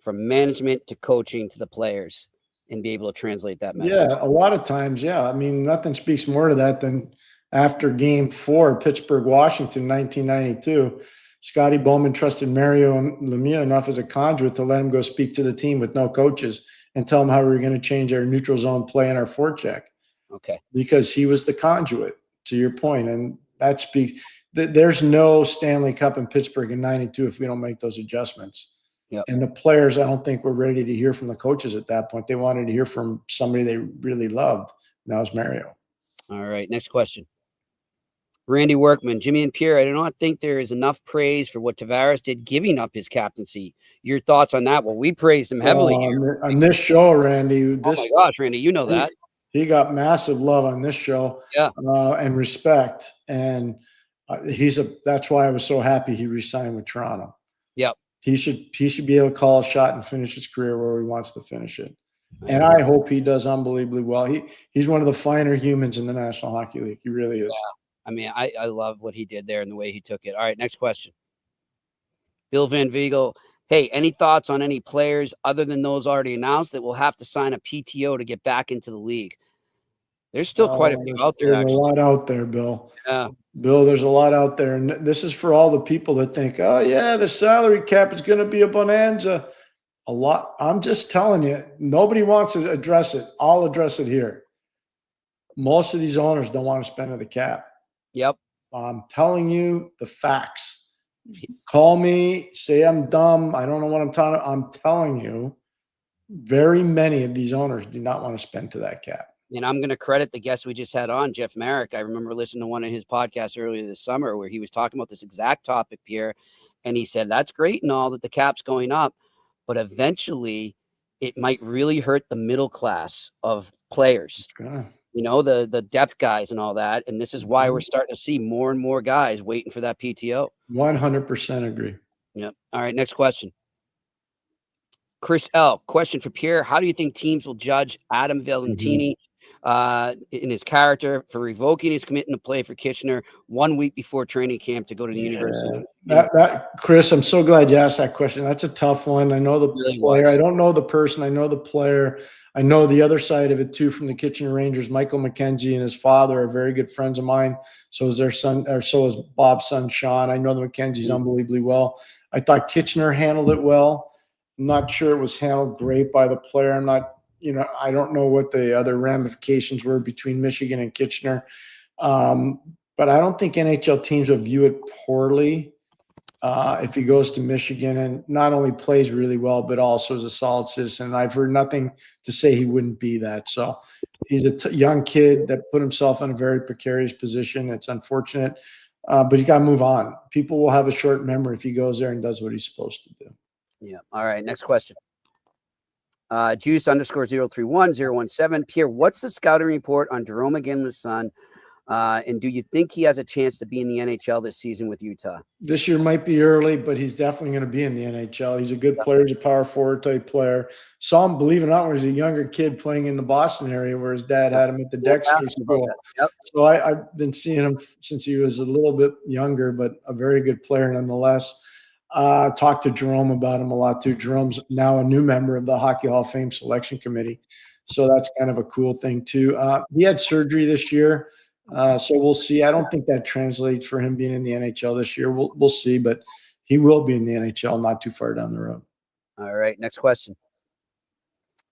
from management to coaching to the players and be able to translate that message. Yeah, a lot of times, yeah. I mean, nothing speaks more to that than after Game 4, Pittsburgh, Washington, 1992. Scotty Bowman trusted Mario Lemieux enough as a conduit to let him go speak to the team with no coaches and tell them how we were going to change our neutral zone play and our forecheck. Okay. Because he was the conduit, to your point. And that speaks – there's no Stanley Cup in Pittsburgh in 92 if we don't make those adjustments. Yep. And the players, I don't think, were ready to hear from the coaches at that point. They wanted to hear from somebody they really loved. And that was Mario. All right, next question. Randy Workman, Jimmy and Pierre, I do not think there is enough praise for what Tavvaris did giving up his captaincy. Your thoughts on that? Well, we praised him heavily here. On this show, Randy. Oh my gosh, Randy, you know that. He got massive love on this show. Yeah. And respect. And that's why I was so happy he re-signed with Toronto. Yep. He should be able to call a shot and finish his career where he wants to finish it. And I hope he does unbelievably well. He's one of the finer humans in the National Hockey League. He really is. Yeah. I mean, I love what he did there and the way he took it. All right, next question. Bill Van Viegel. Hey, any thoughts on any players other than those already announced that will have to sign a PTO to get back into the league? There's still quite a few out there. There's a lot out there, Bill. Yeah. Bill, there's a lot out there. And this is for all the people that think, oh, yeah, the salary cap is going to be a bonanza. A lot. I'm just telling you, nobody wants to address it. I'll address it here. Most of these owners don't want to spend to the cap. Yep. I'm telling you the facts. Call me, say I'm dumb. I don't know what I'm talking about. I'm telling you, very many of these owners do not want to spend to that cap. And I'm going to credit the guest we just had on, Jeff Marek. I remember listening to one of his podcasts earlier this summer where he was talking about this exact topic, Pierre. And he said, that's great and all that the cap's going up, but eventually it might really hurt the middle class of players. Okay. You know, the depth guys and all that. And this is why we're starting to see more and more guys waiting for that PTO. 100% agree. Yep. All right, next question. Chris L. Question for Pierre. How do you think teams will judge Adam Valentini in his character for revoking his commitment to play for Kitchener 1 week before training camp to go to the university? That Chris, I'm so glad you asked that question. That's a tough one. I know the Really player. was. I don't know the person. I know the player. I know the other side of it too from the Kitchener Rangers. Michael McKenzie and his father are very good friends of mine. So is their son, or so is Bob's son, Sean. I know the McKenzies unbelievably well. I thought Kitchener handled it well. I'm not sure it was handled great by the player. I'm not, I don't know what the other ramifications were between Michigan and Kitchener. But I don't think NHL teams will view it poorly if he goes to Michigan and not only plays really well, but also is a solid citizen. I've heard nothing to say he wouldn't be that. So he's a young kid that put himself in a very precarious position. It's unfortunate, but he's got to move on. People will have a short memory if he goes there and does what he's supposed to do. Yeah. All right. Next question. Juice _031-017. Pierre, what's the scouting report on Jerome Gimless Sun? And do you think he has a chance to be in the NHL this season with Utah? This year might be early, but he's definitely going to be in the NHL. He's a good player. He's a power forward type player. Saw him, believe it or not, when he was a younger kid playing in the Boston area where his dad had him at the Dexter School. Yep. So I've been seeing him since he was a little bit younger, but a very good player nonetheless. Talked to Jerome about him a lot too. Jerome's now a new member of the Hockey Hall of Fame selection committee. So that's kind of a cool thing too. He had surgery this year. So we'll see. I don't think that translates for him being in the NHL this year. We'll see, but he will be in the NHL not too far down the road. All right. Next question.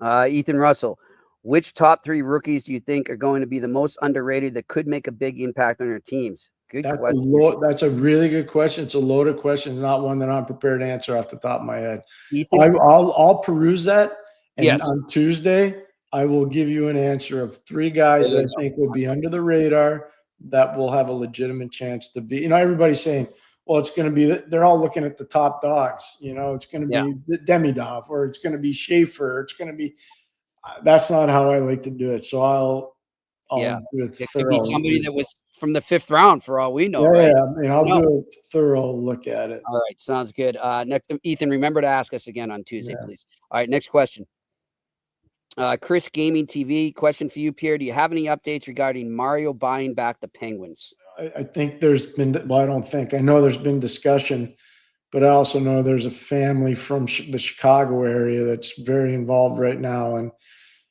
Ethan Russell, which top 3 rookies do you think are going to be the most underrated that could make a big impact on their teams? Good question. That's a really good question. It's a loaded question, not one that I'm prepared to answer off the top of my head. Ethan? I'll peruse that, and Yes. on Tuesday I will give you an answer of 3 guys that I think will be under the radar that will have a legitimate chance to be. Everybody's saying, well, it's going to be – they're all looking at the top dogs. It's going to be Demidov, or it's going to be Schaefer. It's going to be – that's not how I like to do it. So I'll do it could be somebody that was from the 5th round for all we know, right? Yeah, I'll do a thorough look at it. All right, sounds good. Next, Ethan, remember to ask us again on Tuesday, please. All right, next question. Chris Gaming TV, question for you, Pierre. Do you have any updates regarding Mario buying back the Penguins? I think there's been, I know there's been discussion, but I also know there's a family from the Chicago area that's very involved right now. And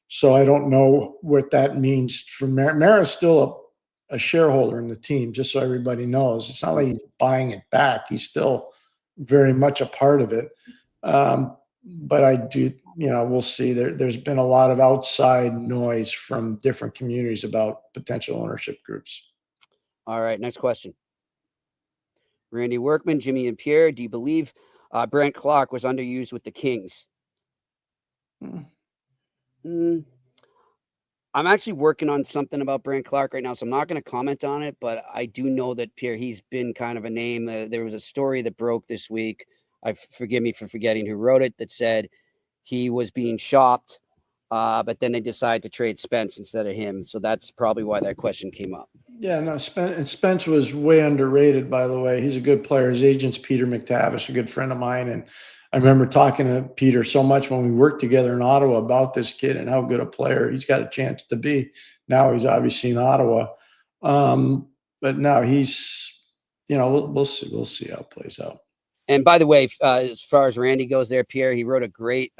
so I don't know what that means for Marek is still a shareholder in the team, just so everybody knows. It's not like he's buying it back. He's still very much a part of it. But I do, we'll see. There's been a lot of outside noise from different communities about potential ownership groups. All right, next question. Randy Workman, Jimmy and Pierre, do you believe Brandt Clark was underused with the Kings? I'm actually working on something about Brandt Clark right now, so I'm not going to comment on it, but I do know that, Pierre, he's been kind of a name. There was a story that broke this week. Forgive me for forgetting who wrote it, that said he was being shopped, but then they decided to trade Spence instead of him. So that's probably why that question came up. Yeah, no, Spence was way underrated, by the way. He's a good player. His agent's Peter McTavish, a good friend of mine. And I remember talking to Peter so much when we worked together in Ottawa about this kid and how good a player he's got a chance to be. Now he's obviously in Ottawa. But now he's, we'll see how it plays out. And by the way, as far as Randy goes there, Pierre, he wrote a great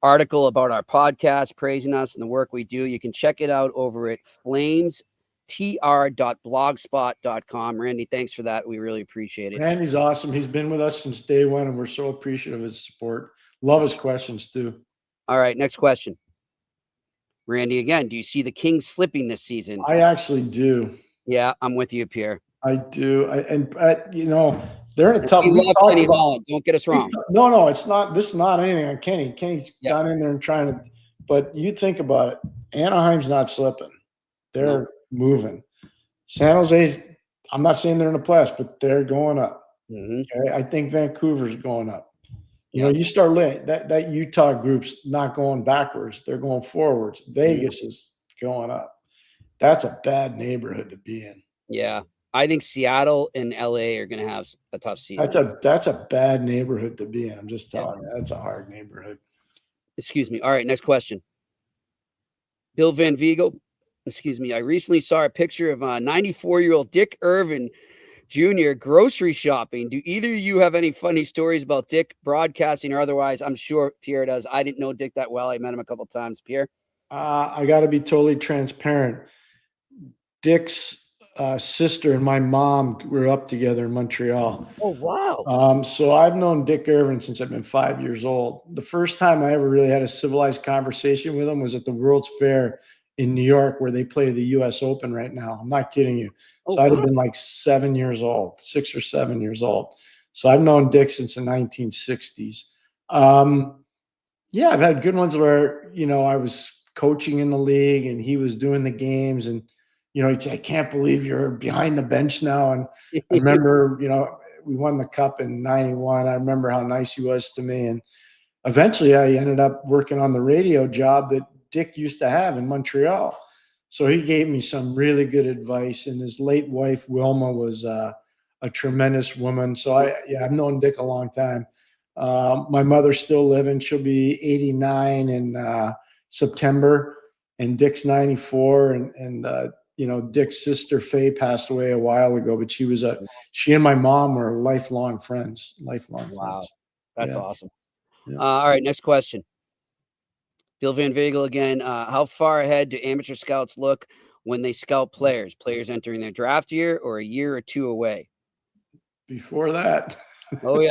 article about our podcast, praising us and the work we do. You can check it out over at flamestr.blogspot.com. Randy, thanks for that. We really appreciate it. Randy's awesome. He's been with us since day one, and we're so appreciative of his support. Love his questions too. All right, next question. Randy, again, do you see the Kings slipping this season? I actually do. Yeah, I'm with you, Pierre. I do. You know, they're in a tough. We love Kenny Holland. Don't get us wrong. No, it's not. This is not anything on Kenny. Kenny's Yeah. gone in there and trying to. But you think about it. Anaheim's not slipping. They're moving. San Jose's. I'm not saying they're in the playoffs, but they're going up. Okay? I think Vancouver's going up. You know, you start letting that Utah group's not going backwards; they're going forwards. Vegas is going up. That's a bad neighborhood to be in. Yeah, I think Seattle and LA are going to have a tough season. That's a bad neighborhood to be in. I'm just telling you, that's a hard neighborhood. Excuse me. All right, next question. Bill Van Viegel. Excuse me. I recently saw a picture of 94-year-old Dick Irvin Jr. grocery shopping. Do either of you have any funny stories about Dick broadcasting or otherwise? I'm sure Pierre does. I didn't know Dick that well. I met him a couple times. Pierre? I got to be totally transparent. Dick's sister and my mom grew up together in Montreal. Oh, wow. So I've known Dick Irvin since I've been 5 years old. The first time I ever really had a civilized conversation with him was at the World's Fair in New York, where they play the U.S. Open right now. I'm not kidding you. So I'd have been like 7 years old, 6 or 7 years old. So I've known Dick since the 1960s. Yeah, I've had good ones where, you know, I was coaching in the league and he was doing the games, and, you know, he'd say, I can't believe you're behind the bench now. And I remember, you know, we won the cup in 91. I remember how nice he was to me. And eventually I ended up working on the radio job that Dick used to have in Montreal. So he gave me some really good advice, and his late wife, Wilma, was a tremendous woman. So I've known Dick a long time. My mother's still living. She'll be 89 in September, and Dick's 94. And you know, Dick's sister Faye passed away a while ago, but she and my mom were lifelong friends. Friends. That's awesome. Yeah. All right, next question. Bill Van Viegel again. How far ahead do amateur scouts look when they scout players? Players entering their draft year or a year or two away? Before that. Oh, yeah.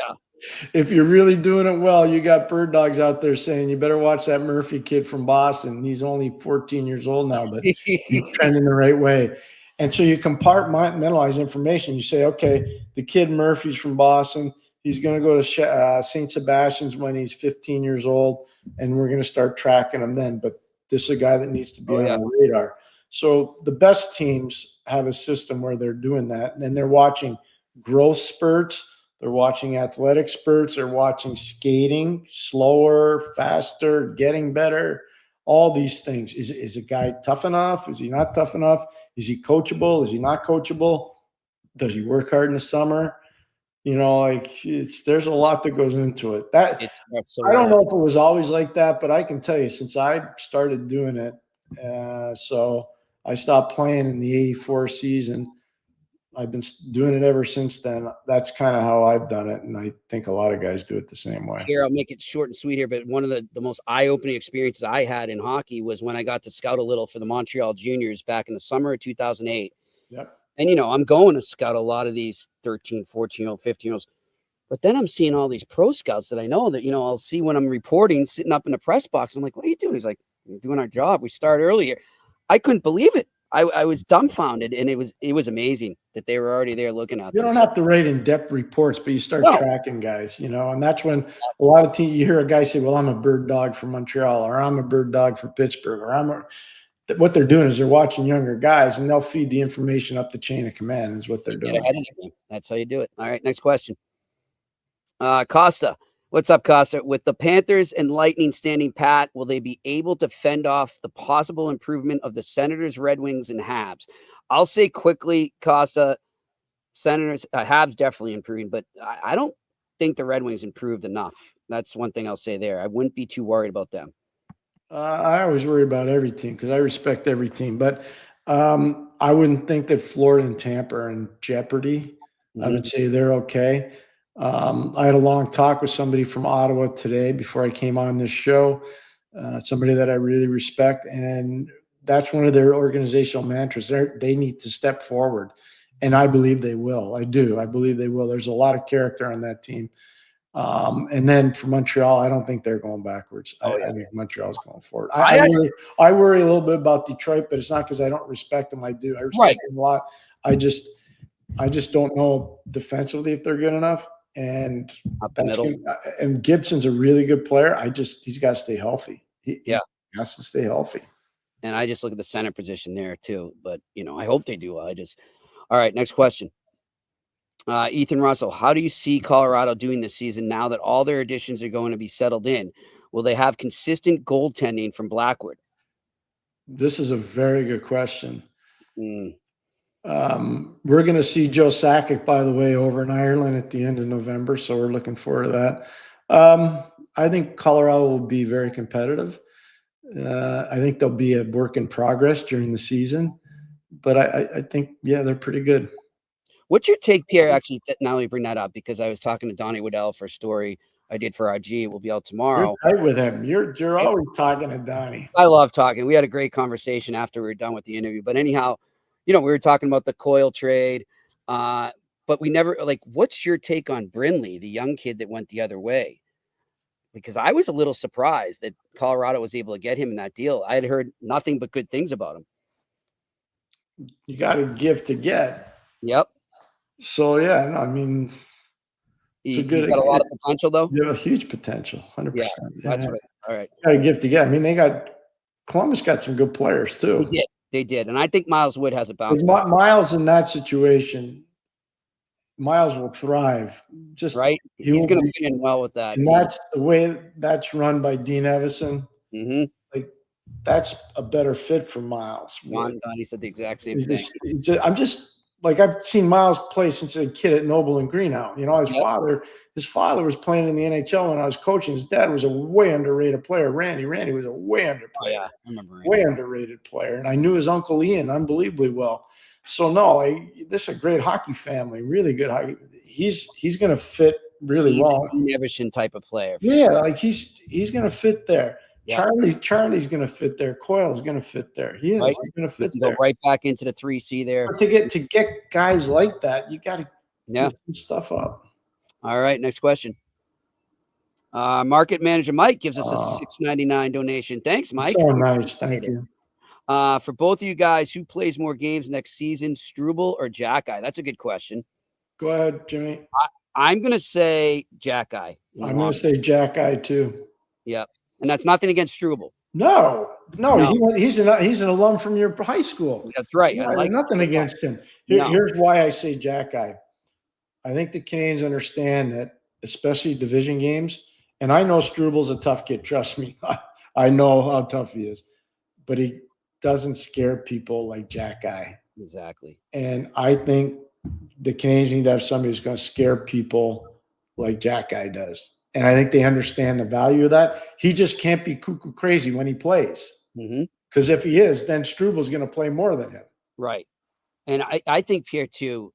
If you're really doing it well, you got bird dogs out there saying, you better watch that Murphy kid from Boston. He's only 14 years old now, but he's trending the right way. And so you compartmentalize information. You say, okay, the kid Murphy's from Boston. He's going to go to St. Sebastian's when he's 15 years old, and we're going to start tracking him then. But this is a guy that needs to be on the radar. So the best teams have a system where they're doing that, and they're watching growth spurts. They're watching athletic spurts. They're watching skating, slower, faster, getting better, all these things. Is a guy tough enough? Is he not tough enough? Is he coachable? Is he not coachable? Does he work hard in the summer? You know, like there's a lot that goes into it. I don't know if it was always like that, but I can tell you since I started doing it, so I stopped playing in the 84 season. I've been doing it ever since then. That's kind of how I've done it, and I think a lot of guys do it the same way. Here, I'll make it short and sweet here, but one of the most eye-opening experiences I had in hockey was when I got to scout a little for the Montreal Juniors back in the summer of 2008. Yep. And, you know, I'm going to scout a lot of these 13, 14-year-old, 15-year-olds. But then I'm seeing all these pro scouts that I know that, you know, I'll see when I'm reporting, sitting up in the press box. I'm like, what are you doing? He's like, we're doing our job. We start earlier. I couldn't believe it. I was dumbfounded, and it was amazing that they were already there looking at them. You don't have to write in-depth reports, but you start tracking guys, you know, and that's when a lot of teams, you hear a guy say, well, I'm a bird dog from Montreal, or I'm a bird dog for Pittsburgh, or what they're doing is they're watching younger guys, and they'll feed the information up the chain of command is what they're doing. That's how you do it. All right, next question. Costa. What's up, Costa? With the Panthers and Lightning standing pat, will they be able to fend off the possible improvement of the Senators, Red Wings, and Habs? I'll say quickly, Costa, Senators, Habs definitely improving, but I don't think the Red Wings improved enough. That's one thing I'll say there. I wouldn't be too worried about them. I always worry about every team because I respect every team, but I wouldn't think that Florida and Tampa are in jeopardy. I would say they're okay. I had a long talk with somebody from Ottawa today before I came on this show, somebody that I really respect, and that's one of their organizational mantras. They need to step forward, and I believe they will. I do. I believe they will. There's a lot of character on that team. And then for Montreal, I don't think they're going backwards. Oh, yeah. I think Montreal's going forward. I I worry a little bit about Detroit, but it's not because I don't respect them. I do. I respect them a lot. I just don't know defensively if they're good enough. And up the middle. And Gibson's a really good player. He's got to stay healthy. He has to stay healthy. And I just look at the center position there too. But I hope they do. All right, next question. Ethan Russell, how do you see Colorado doing this season now that all their additions are going to be settled in? Will they have consistent goaltending from Blackwood? This is a very good question. Mm. We're going to see Joe Sakic, by the way, over in Ireland at the end of November, so we're looking forward to that. I think Colorado will be very competitive. I think they'll be a work in progress during the season, but I think, they're pretty good. What's your take, Pierre? Actually, now we bring that up because I was talking to Donnie Waddell for a story I did for RG. It will be out tomorrow. You're tight with him. You're always talking to Donnie. I love talking. We had a great conversation after we were done with the interview. But anyhow, we were talking about the Coyle trade, but we never what's your take on Brindley, the young kid that went the other way? Because I was a little surprised that Colorado was able to get him in that deal. I had heard nothing but good things about him. You got to give to get. Yep. So, he's got a lot of potential, though. Yeah, huge potential, 100%. Yeah, that's right. All right. Got to give to get. Columbus got some good players, too. They did. And I think Miles Wood has a bounce. Miles in that situation, Miles will thrive. Just right. He's going to fit in well with that. And that's the way that's run by Dean Evison. Mm-hmm. That's a better fit for Miles. Donnie said the exact same thing. I've seen Miles play since a kid at Noble and Greenhow. His father was playing in the NHL when I was coaching. His dad was a way underrated player. Randy was a way underrated player. Oh, yeah, I remember. Way underrated player. And I knew his uncle Ian unbelievably well. So this is a great hockey family, really good hockey. He's going to fit really well. He's an Everson type of player. Yeah, he's going to fit there. Yeah. Charlie's going to fit there. Coyle's going to fit there. He is. Right. He's going to fit Go there. right back into the 3C there. But to get guys like that, you got to get some stuff up. All right, next question. Market manager Mike gives us a $6.99 donation. Thanks, Mike. So nice. Thank you. For both of you guys, who plays more games next season, Struble or Jack Eye? That's a good question. Go ahead, Jimmy. I'm going to say Jack Eye. I'm going to say Jack Eye too. Yep. And that's nothing against Struble. No. He's an alum from your high school. That's right. I like nothing against him. Here's why I say Jack Eye. I think the Canadians understand that, especially division games. And I know Struble's a tough kid. Trust me. I know how tough he is. But he doesn't scare people like Jack Eye. Exactly. And I think the Canadians need to have somebody who's going to scare people like Jack Eye does. And I think they understand the value of that. He just can't be cuckoo crazy when he plays. Because if he is, then Struble's going to play more than him. Right. And I think Pierre, too,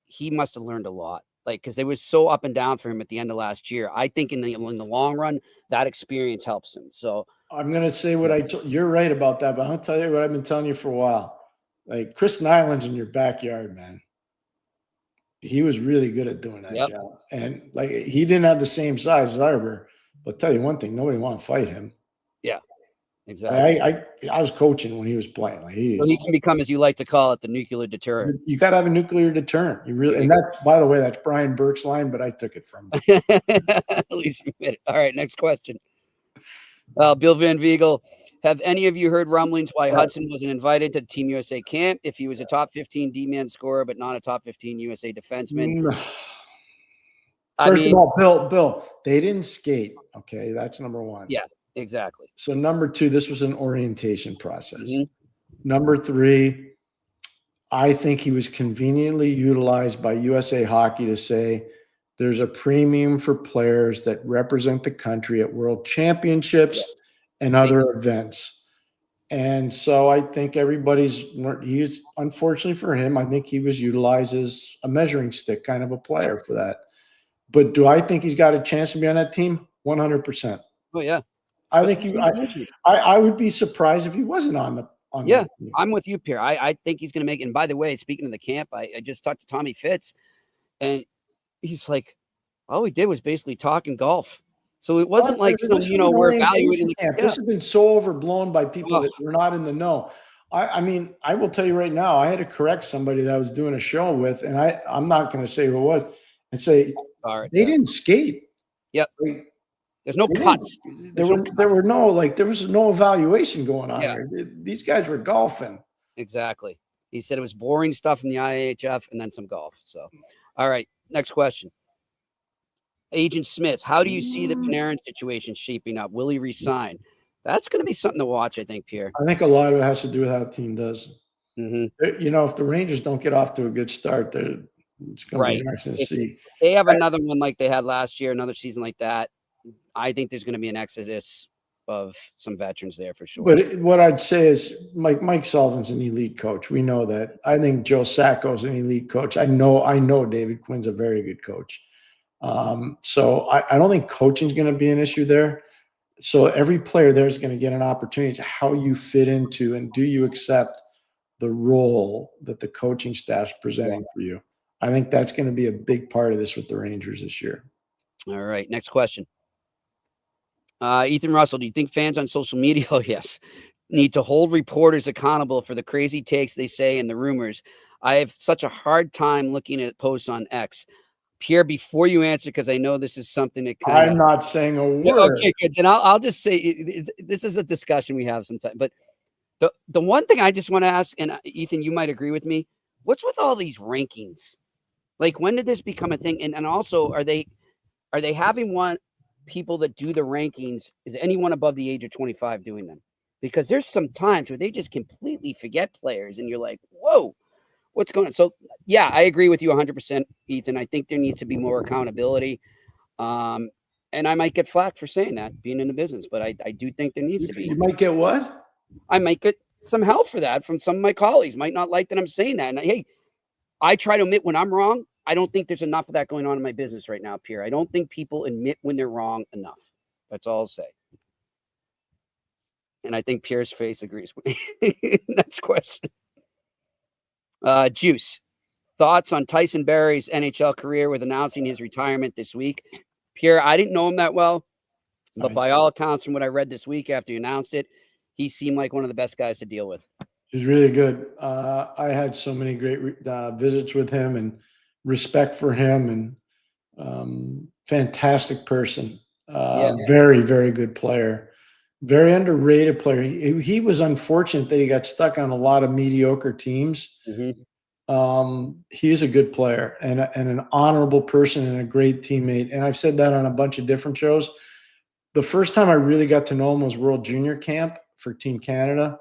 he must have learned a lot. Because they was so up and down for him at the end of last year. I think in the long run, that experience helps him. So I'm going to say you're right about that, but I'm going to tell you what I've been telling you for a while. Chris Nyland's in your backyard, man. He was really good at doing that job. And he didn't have the same size as Arbor, but I'll tell you one thing, nobody want to fight him. Yeah, exactly. I was coaching when he was playing. So he can become, as you like to call it, the nuclear deterrent. You got to have a nuclear deterrent. And that's, by the way, that's Brian Burke's line, but I took it from him. At least you admit it. All right, next question. Bill Van Viegel, have any of you heard rumblings why Hudson wasn't invited to Team USA camp if he was a top 15 D-man scorer but not a top 15 USA defenseman? First of all, Bill, they didn't skate. Okay, that's number one. Yeah, exactly. So number two, this was an orientation process. Number three, I think he was conveniently utilized by USA Hockey to say there's a premium for players that represent the country at world championships and other events. And so I think he's unfortunately for him, I think he was utilized as a measuring stick kind of a player for that. But do I think he's got a chance to be on that team? 100%. Oh, yeah. I think I would be surprised if he wasn't on the team. I'm with you, Pierre. I think he's going to make it. And by the way, speaking of the camp, I just talked to Tommy Fitz, and he's like, all we did was basically talking golf. So it wasn't like some, This we're is evaluating. This has been so overblown by people that were not in the know. I mean, I will tell you right now, I had to correct somebody that I was doing a show with, and I'm not going to say who it was, and say they didn't skate. Yep. There's no cuts. There was no evaluation going on here. These guys were golfing. Exactly. He said it was boring stuff from the IHF and then some golf. So, all right, next question. Agent Smith, how do you see the Panarin situation shaping up? Will he resign? That's going to be something to watch, I think, Pierre. I think a lot of it has to do with how the team does. Mm-hmm. If the Rangers don't get off to a good start, it's going to be interesting to see. They have another one like they had last year, another season like that. I think there's going to be an exodus of some veterans there for sure. But what I'd say is Mike Sullivan's an elite coach. We know that. I think Joe Sacco's an elite coach. I know David Quinn's a very good coach. So I don't think coaching is going to be an issue there. So every player there is going to get an opportunity to how you fit into and do you accept the role that the coaching staff's presenting for you. I think that's going to be a big part of this with the Rangers this year. All right, next question. Ethan Russell, do you think fans on social media, need to hold reporters accountable for the crazy takes they say and the rumors? I have such a hard time looking at posts on X. Pierre, before you answer, because I know this is something that I'm not saying a word. Okay, good. Then I'll just say this is a discussion we have sometimes. But the one thing I just want to ask, and Ethan, you might agree with me, what's with all these rankings? Like, when did this become a thing? And also, are they having people that do the rankings? Is anyone above the age of 25 doing them? Because there's some times where they just completely forget players, and you're like, whoa. What's going on? So, yeah, I agree with you 100%, Ethan. I think there needs to be more accountability. And I might get flack for saying that, being in the business, but I do think there needs to be. You might get what? I might get some help for that from some of my colleagues. Might not like that I'm saying that. And hey, I try to admit when I'm wrong. I don't think there's enough of that going on in my business right now, Pierre. I don't think people admit when they're wrong enough. That's all I'll say. And I think Pierre's face agrees with me. Next question. Juice, thoughts on Tyson Barrie's NHL career with announcing his retirement this week? Pierre, I didn't know him that well, but by all accounts from what I read this week after he announced it, he seemed like one of the best guys to deal with. He's really good. I had so many great visits with him and respect for him, and fantastic person. Very, very good player. Very underrated player. He was unfortunate that he got stuck on a lot of mediocre teams. Mm-hmm. He's a good player and an honorable person and a great teammate. And I've said that on a bunch of different shows. The first time I really got to know him was World Junior Camp for Team Canada.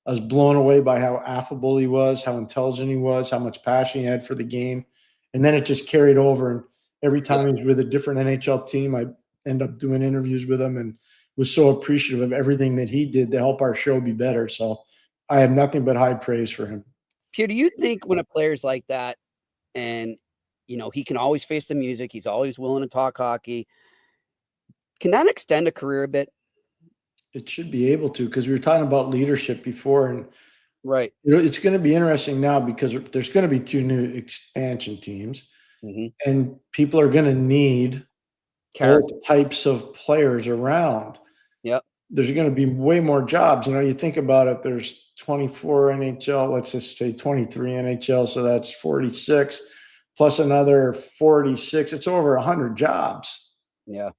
I was blown away by how affable he was, how intelligent he was, how much passion he had for the game. And then it just carried over. And every time he was with a different NHL team, I end up doing interviews with him and was so appreciative of everything that he did to help our show be better. So I have nothing but high praise for him. Pierre, do you think when a player's like that and, he can always face the music, he's always willing to talk hockey, can that extend a career a bit? It should be able to, because we were talking about leadership before. And right. It's going to be interesting now because there's going to be 2 new expansion teams. Mm-hmm. And people are going to need those types of players around. Yep. There's going to be way more jobs. You think about it, there's 24 NHL, let's just say 23 NHL. So that's 46 plus another 46. It's over 100 jobs. Yeah.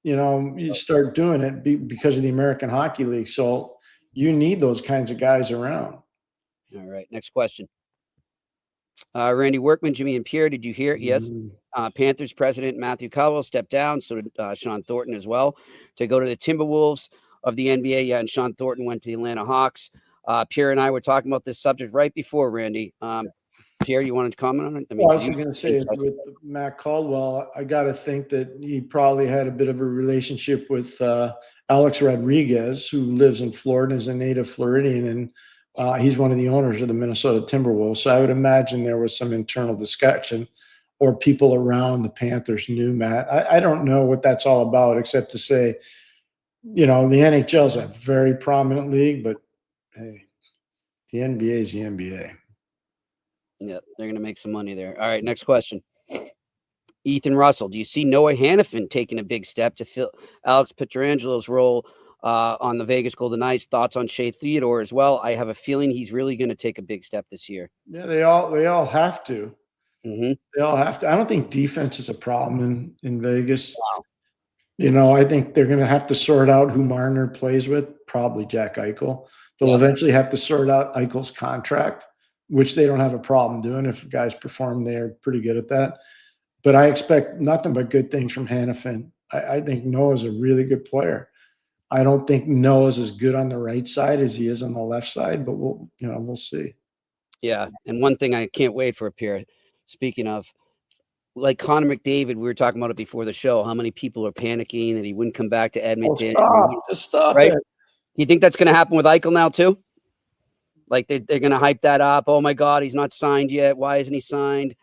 You start doing it because of the American Hockey League. So you need those kinds of guys around. All right. Next question. Randy Workman, Jimmy and Pierre, did you hear it? Yes. Panthers president Matthew Cowell stepped down. So did Sean Thornton as well, to go to the Timberwolves of the NBA. Yeah, and Sean Thornton went to the Atlanta Hawks. Pierre and I were talking about this subject right before, Randy. Pierre, you wanted to comment on it? I was going to say, with Matt Caldwell, I got to think that he probably had a bit of a relationship with Alex Rodriguez, who lives in Florida, is a native Floridian, and he's one of the owners of the Minnesota Timberwolves. So I would imagine there was some internal discussion, or people around the Panthers knew Matt. I don't know what that's all about, except to say, the NHL is a very prominent league, but hey, the NBA is the NBA. Yeah, they're going to make some money there. All right, next question. Ethan Russell, do you see Noah Hannafin taking a big step to fill Alex Pietrangelo's role on the Vegas Golden Knights? Thoughts on Shea Theodore as well? I have a feeling he's really going to take a big step this year. Yeah, they all have to. Mm-hmm. They all have to. I don't think defense is a problem in Vegas. Wow. You know, I think they're going to have to sort out who Marner plays with, probably Jack Eichel. They'll eventually have to sort out Eichel's contract, which they don't have a problem doing. If guys perform, they're pretty good at that. But I expect nothing but good things from Hannafin. I think Noah's a really good player. I don't think Noah's as good on the right side as he is on the left side, but we'll see. Yeah, and one thing I can't wait for, Pierre, speaking of, like Connor McDavid, we were talking about it before the show, how many people are panicking that he wouldn't come back to Edmonton. Just stop right? it. You think that's going to happen with Eichel now too? Like they're going to hype that up. Oh my God, he's not signed yet. Why isn't he signed?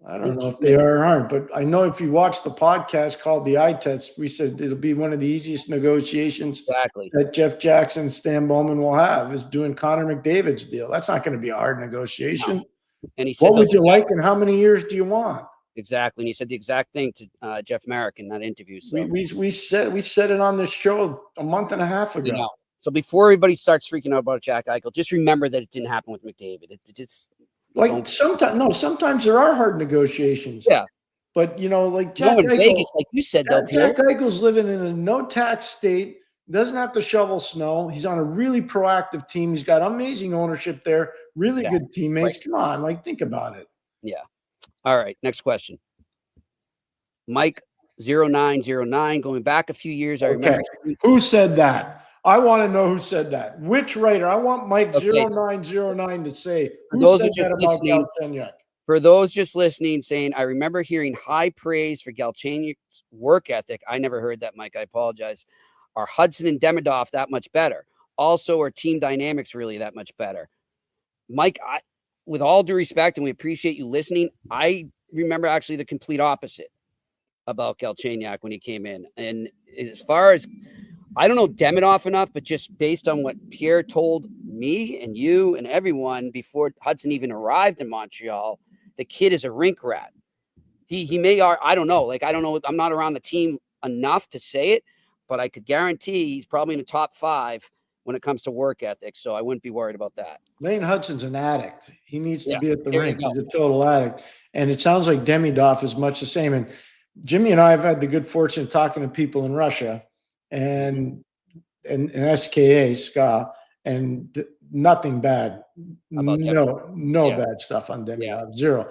I don't know if they are or aren't, but I know if you watch the podcast called The Eye Test, we said it'll be one of the easiest negotiations that Jeff Jackson and Stan Bowman will have is doing Connor McDavid's deal. That's not going to be a hard negotiation. No. And he said, what would you like and how many years do you want? Exactly. And he said the exact thing to Jeff Marek in that interview. So we said it on this show a month and a half ago. You know. So before everybody starts freaking out about Jack Eichel, just remember that it didn't happen with McDavid. It just like sometimes there are hard negotiations. Yeah. But like Jack Eichel, Vegas, like you said, Jack Eichel's living in a no-tax state, doesn't have to shovel snow. He's on a really proactive team. He's got amazing ownership there, really good teammates. Right. Come on, think about it. Yeah. All right, next question. Mike 0909, going back a few years, I remember. Who said that? I want to know who said that. Which writer? I want Mike 0909 to say who said that about Galchenyuk. For those just listening, saying, I remember hearing high praise for Galchenyuk's work ethic. I never heard that, Mike. I apologize. Are Hudson and Demidov that much better? Also, are team dynamics really that much better? Mike, with all due respect, and we appreciate you listening, I remember actually the complete opposite about Galchenyuk when he came in. And as far as, I don't know Demidov enough, but just based on what Pierre told me and you and everyone before Hudson even arrived in Montreal, the kid is a rink rat. He may, I don't know. I don't know. I'm not around the team enough to say it, but I could guarantee he's probably in the top 5 when it comes to work ethic. So I wouldn't be worried about that. Lane Hudson's an addict. He needs to be at the rink. He's a total addict. And it sounds like Demidov is much the same. And Jimmy and I have had the good fortune of talking to people in Russia and SKA, and nothing bad. No bad stuff on Demidov. Zero.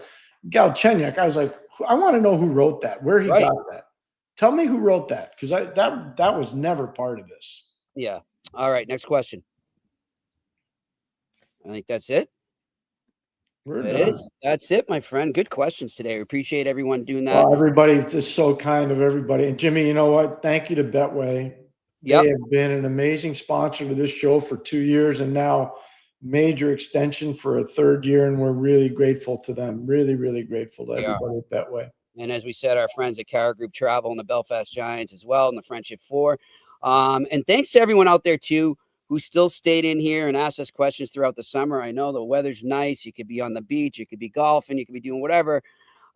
Galchenyuk, I was like, I want to know who wrote that, where he got that. Tell me who wrote that, because that was never part of this. Yeah. All right, next question. I think that's it. That's it, my friend. Good questions today. We appreciate everyone doing that. Well, everybody is so kind of everybody. And Jimmy, you know what? Thank you to Betway. They have been an amazing sponsor to this show for 2 years and now major extension for a 3rd year. And we're really grateful to them. Really, really grateful to everybody at Betway. And as we said, our friends at Cara Group Travel and the Belfast Giants as well, and the Friendship 4. And thanks to everyone out there, too, who still stayed in here and asked us questions throughout the summer. I know the weather's nice. You could be on the beach. You could be golfing. You could be doing whatever.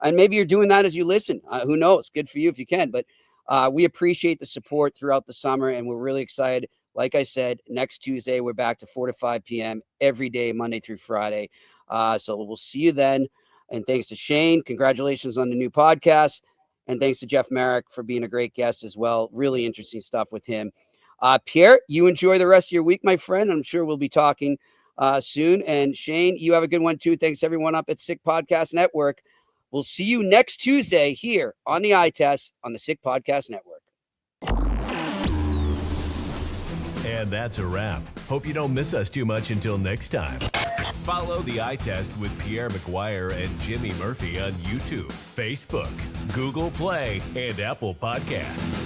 And maybe you're doing that as you listen. Who knows? Good for you if you can. But we appreciate the support throughout the summer, and we're really excited. Like I said, next Tuesday, we're back to 4 to 5 p.m. every day, Monday through Friday. So we'll see you then. And thanks to Shane. Congratulations on the new podcast. And thanks to Jeff Marek for being a great guest as well. Really interesting stuff with him. Pierre, you enjoy the rest of your week, my friend. I'm sure we'll be talking soon. And Shane, you have a good one too. Thanks everyone up at Sick Podcast Network. We'll see you next Tuesday here on the Eye Test on the Sick Podcast Network. And that's a wrap. Hope you don't miss us too much until next time. Follow the Eye Test with Pierre McGuire and Jimmy Murphy on YouTube, Facebook, Google Play, and Apple Podcasts.